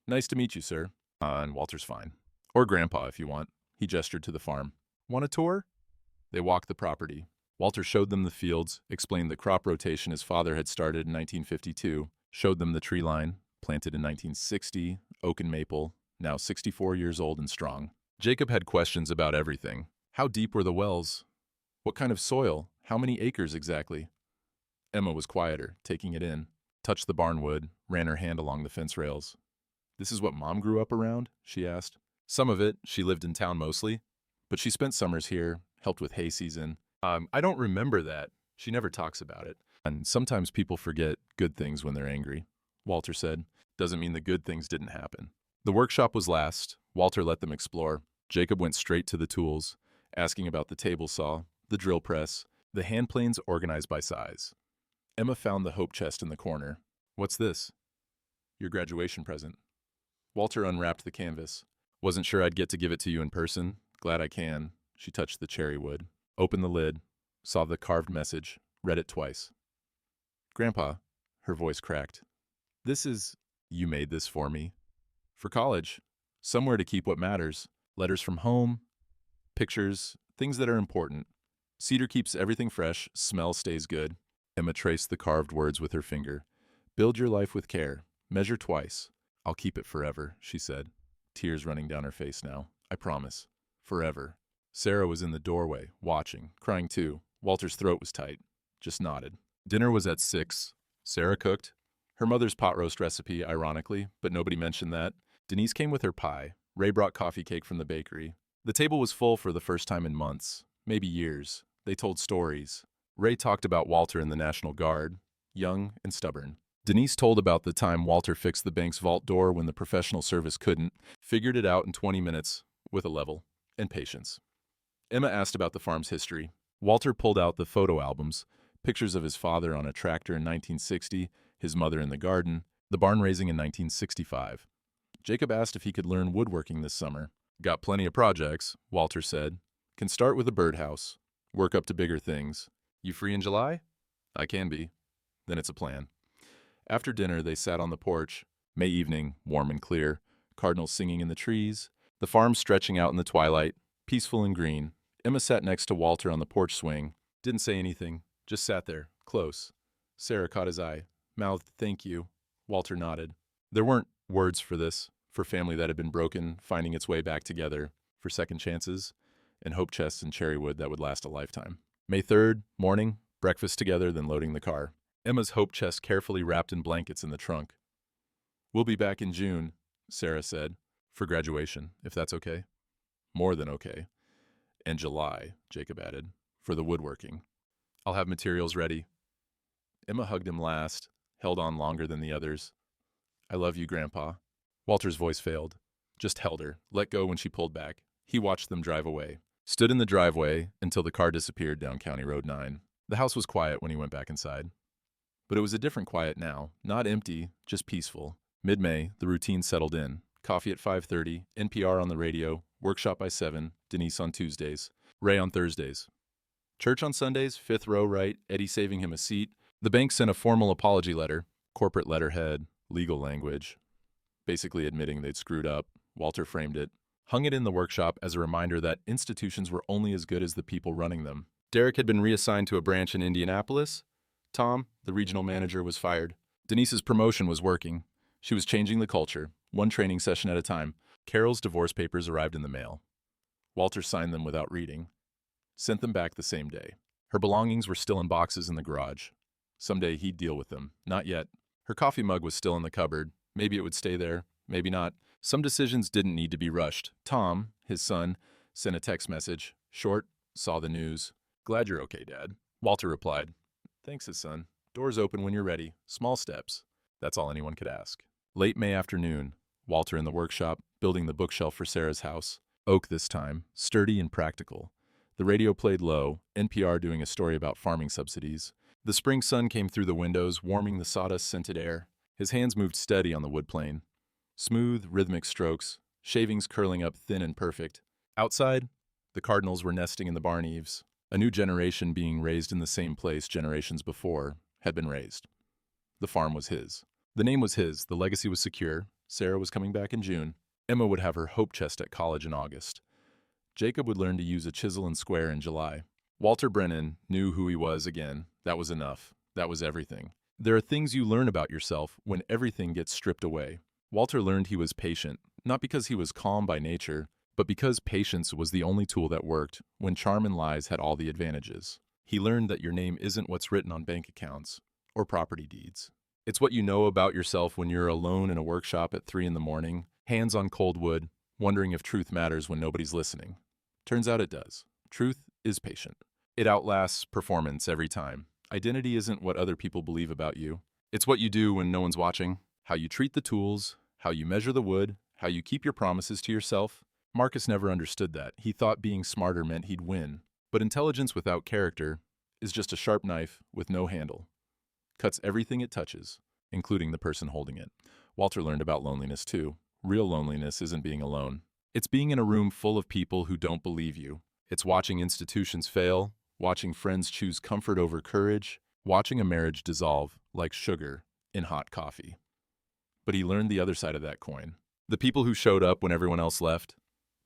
Speaker 1: Nice to meet you, sir. And Walter's fine. Or Grandpa, if you want. He gestured to the farm. Want a tour? They walked the property. Walter showed them the fields, explained the crop rotation his father had started in 1952, showed them the tree line, planted in 1960, oak and maple, now 64 years old and strong. Jacob had questions about everything. How deep were the wells? What kind of soil? How many acres exactly? Emma was quieter, taking it in, touched the barnwood, ran her hand along the fence rails. This is what Mom grew up around? She asked. Some of it. She lived in town mostly, but she spent summers here, helped with hay season. I don't remember that. She never talks about it. And sometimes people forget good things when they're angry, Walter said. Doesn't mean the good things didn't happen. The workshop was last. Walter let them explore. Jacob went straight to the tools, asking about the table saw, the drill press, the hand planes organized by size. Emma found the hope chest in the corner. What's this? Your graduation present. Walter unwrapped the canvas. Wasn't sure I'd get to give it to you in person. Glad I can. She touched the cherry wood. Opened the lid. Saw the carved message. Read it twice. Grandpa, her voice cracked. This is... You made this for me. For college. Somewhere to keep what matters. Letters from home. Pictures. Things that are important. Cedar keeps everything fresh. Smell stays good. Emma traced the carved words with her finger. Build your life with care. Measure twice. I'll keep it forever, she said, tears running down her face now. I promise. Forever. Sarah was in the doorway, watching, crying too. Walter's throat was tight. Just nodded. Dinner was at 6. Sarah cooked. Her mother's pot roast recipe, ironically, but nobody mentioned that. Denise came with her pie. Ray brought coffee cake from the bakery. The table was full for the first time in months, maybe years. They told stories. Ray talked about Walter in the National Guard, young and stubborn. Denise told about the time Walter fixed the bank's vault door when the professional service couldn't, figured it out in 20 minutes with a level and patience. Emma asked about the farm's history. Walter pulled out the photo albums, pictures of his father on a tractor in 1960, his mother in the garden, the barn raising in 1965. Jacob asked if he could learn woodworking this summer. Got plenty of projects, Walter said. Can start with a birdhouse. Work up to bigger things. You free in July? I can be. Then it's a plan. After dinner, they sat on the porch. May evening, warm and clear. Cardinals singing in the trees. The farm stretching out in the twilight, peaceful and green. Emma sat next to Walter on the porch swing. Didn't say anything. Just sat there, close. Sarah caught his eye. Mouthed, thank you. Walter nodded. There weren't words for this, for family that had been broken, finding its way back together, for second chances, and hope chests and cherrywood that would last a lifetime. May 3rd, morning, breakfast together, then loading the car. Emma's hope chest carefully wrapped in blankets in the trunk. We'll be back in June, Sarah said, for graduation, if that's okay. More than okay. And July, Jacob added, for the woodworking. I'll have materials ready. Emma hugged him last, held on longer than the others. I love you, Grandpa. Walter's voice failed. Just held her, let go when she pulled back. He watched them drive away. Stood in the driveway until the car disappeared down County Road 9. The house was quiet when he went back inside. But it was a different quiet now, not empty, just peaceful. Mid-May, the routine settled in. Coffee at 5:30, NPR on the radio, workshop by 7, Denise on Tuesdays, Ray on Thursdays. Church on Sundays, 5th row right, Eddie saving him a seat. The bank sent a formal apology letter, corporate letterhead, legal language, basically admitting they'd screwed up. Walter framed it, hung it in the workshop as a reminder that institutions were only as good as the people running them. Derek had been reassigned to a branch in Indianapolis. Tom, the regional manager, was fired. Denise's promotion was working. She was changing the culture, one training session at a time. Carol's divorce papers arrived in the mail. Walter signed them without reading. Sent them back the same day. Her belongings were still in boxes in the garage. Someday he'd deal with them. Not yet. Her coffee mug was still in the cupboard. Maybe it would stay there. Maybe not. Some decisions didn't need to be rushed. Tom, his son, sent a text message. Short, saw the news. Glad you're okay, Dad. Walter replied. Thanks, his son. Doors open when you're ready. Small steps. That's all anyone could ask. Late May afternoon, Walter in the workshop, building the bookshelf for Sarah's house. Oak this time, sturdy and practical. The radio played low, NPR doing a story about farming subsidies. The spring sun came through the windows, warming the sawdust-scented air. His hands moved steady on the wood plane. Smooth, rhythmic strokes, shavings curling up thin and perfect. Outside, the cardinals were nesting in the barn eaves. A new generation being raised in the same place generations before had been raised. The farm was his. The name was his, the legacy was secure. Sarah was coming back in June. Emma would have her hope chest at college in August. Jacob would learn to use a chisel and square in July. Walter Brennan knew who he was again. That was enough. That was everything. There are things you learn about yourself when everything gets stripped away. Walter learned he was patient, not because he was calm by nature, but because patience was the only tool that worked when charm and lies had all the advantages. He learned that your name isn't what's written on bank accounts or property deeds. It's what you know about yourself when you're alone in a workshop at 3 a.m, hands on cold wood, wondering if truth matters when nobody's listening. Turns out it does. Truth is patient. It outlasts performance every time. Identity isn't what other people believe about you. It's what you do when no one's watching, how you treat the tools, how you measure the wood, how you keep your promises to yourself. Marcus never understood that. He thought being smarter meant he'd win. But intelligence without character is just a sharp knife with no handle. Cuts everything it touches, including the person holding it. Walter learned about loneliness too. Real loneliness isn't being alone. It's being in a room full of people who don't believe you. It's watching institutions fail, watching friends choose comfort over courage, watching a marriage dissolve like sugar in hot coffee. But he learned the other side of that coin. The people who showed up when everyone else left.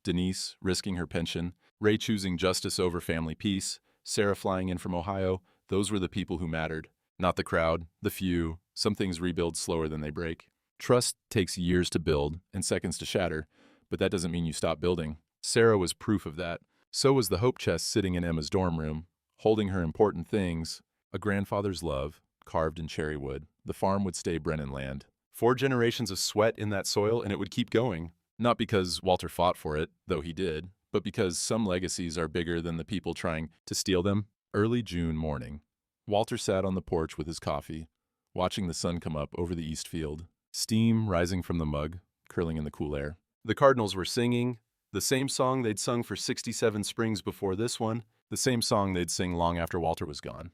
Speaker 1: Denise risking her pension, Ray choosing justice over family peace, Sarah flying in from Ohio, those were the people who mattered. Not the crowd, the few. Some things rebuild slower than they break. Trust takes years to build and seconds to shatter, but that doesn't mean you stop building. Sarah was proof of that. So was the hope chest sitting in Emma's dorm room, holding her important things: a grandfather's love, carved in cherry wood. The farm would stay Brennan land. 4 generations of sweat in that soil, and it would keep going. Not because Walter fought for it, though he did, but because some legacies are bigger than the people trying to steal them. Early June morning. Walter sat on the porch with his coffee, watching the sun come up over the east field. Steam rising from the mug, curling in the cool air. The Cardinals were singing the same song they'd sung for 67 springs before this one, the same song they'd sing long after Walter was gone.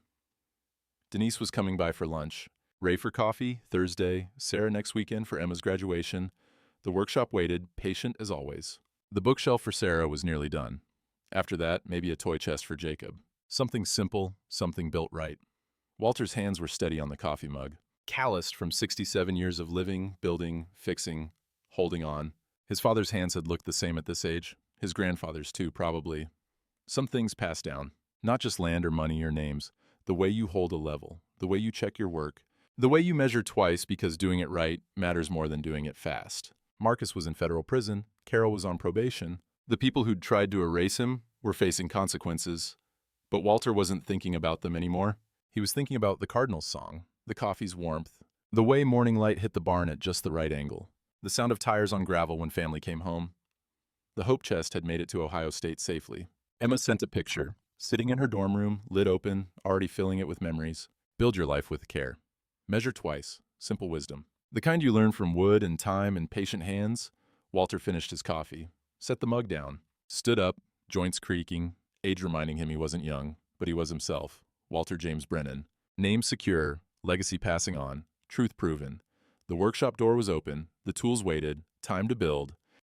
Speaker 1: Denise was coming by for lunch. Ray for coffee, Thursday, Sarah next weekend for Emma's graduation. The workshop waited, patient as always. The bookshelf for Sarah was nearly done. After that, maybe a toy chest for Jacob. Something simple, something built right. Walter's hands were steady on the coffee mug, calloused from 67 years of living, building, fixing, holding on. His father's hands had looked the same at this age. His grandfather's too, probably. Some things pass down. Not just land or money or names. The way you hold a level. The way you check your work. The way you measure twice because doing it right matters more than doing it fast. Marcus was in federal prison. Carol was on probation. The people who'd tried to erase him were facing consequences. But Walter wasn't thinking about them anymore. He was thinking about the Cardinals song, the coffee's warmth, the way morning light hit the barn at just the right angle, the sound of tires on gravel when family came home. The hope chest had made it to Ohio State safely. Emma sent a picture, sitting in her dorm room, lid open, already filling it with memories. Build your life with care. Measure twice. Simple wisdom. The kind you learn from wood and time and patient hands. Walter finished his coffee, set the mug down, stood up, joints creaking, age reminding him he wasn't young, but he was himself. Walter James Brennan. Name secure, legacy passing on, truth proven. The workshop door was open, the tools waited, time to build.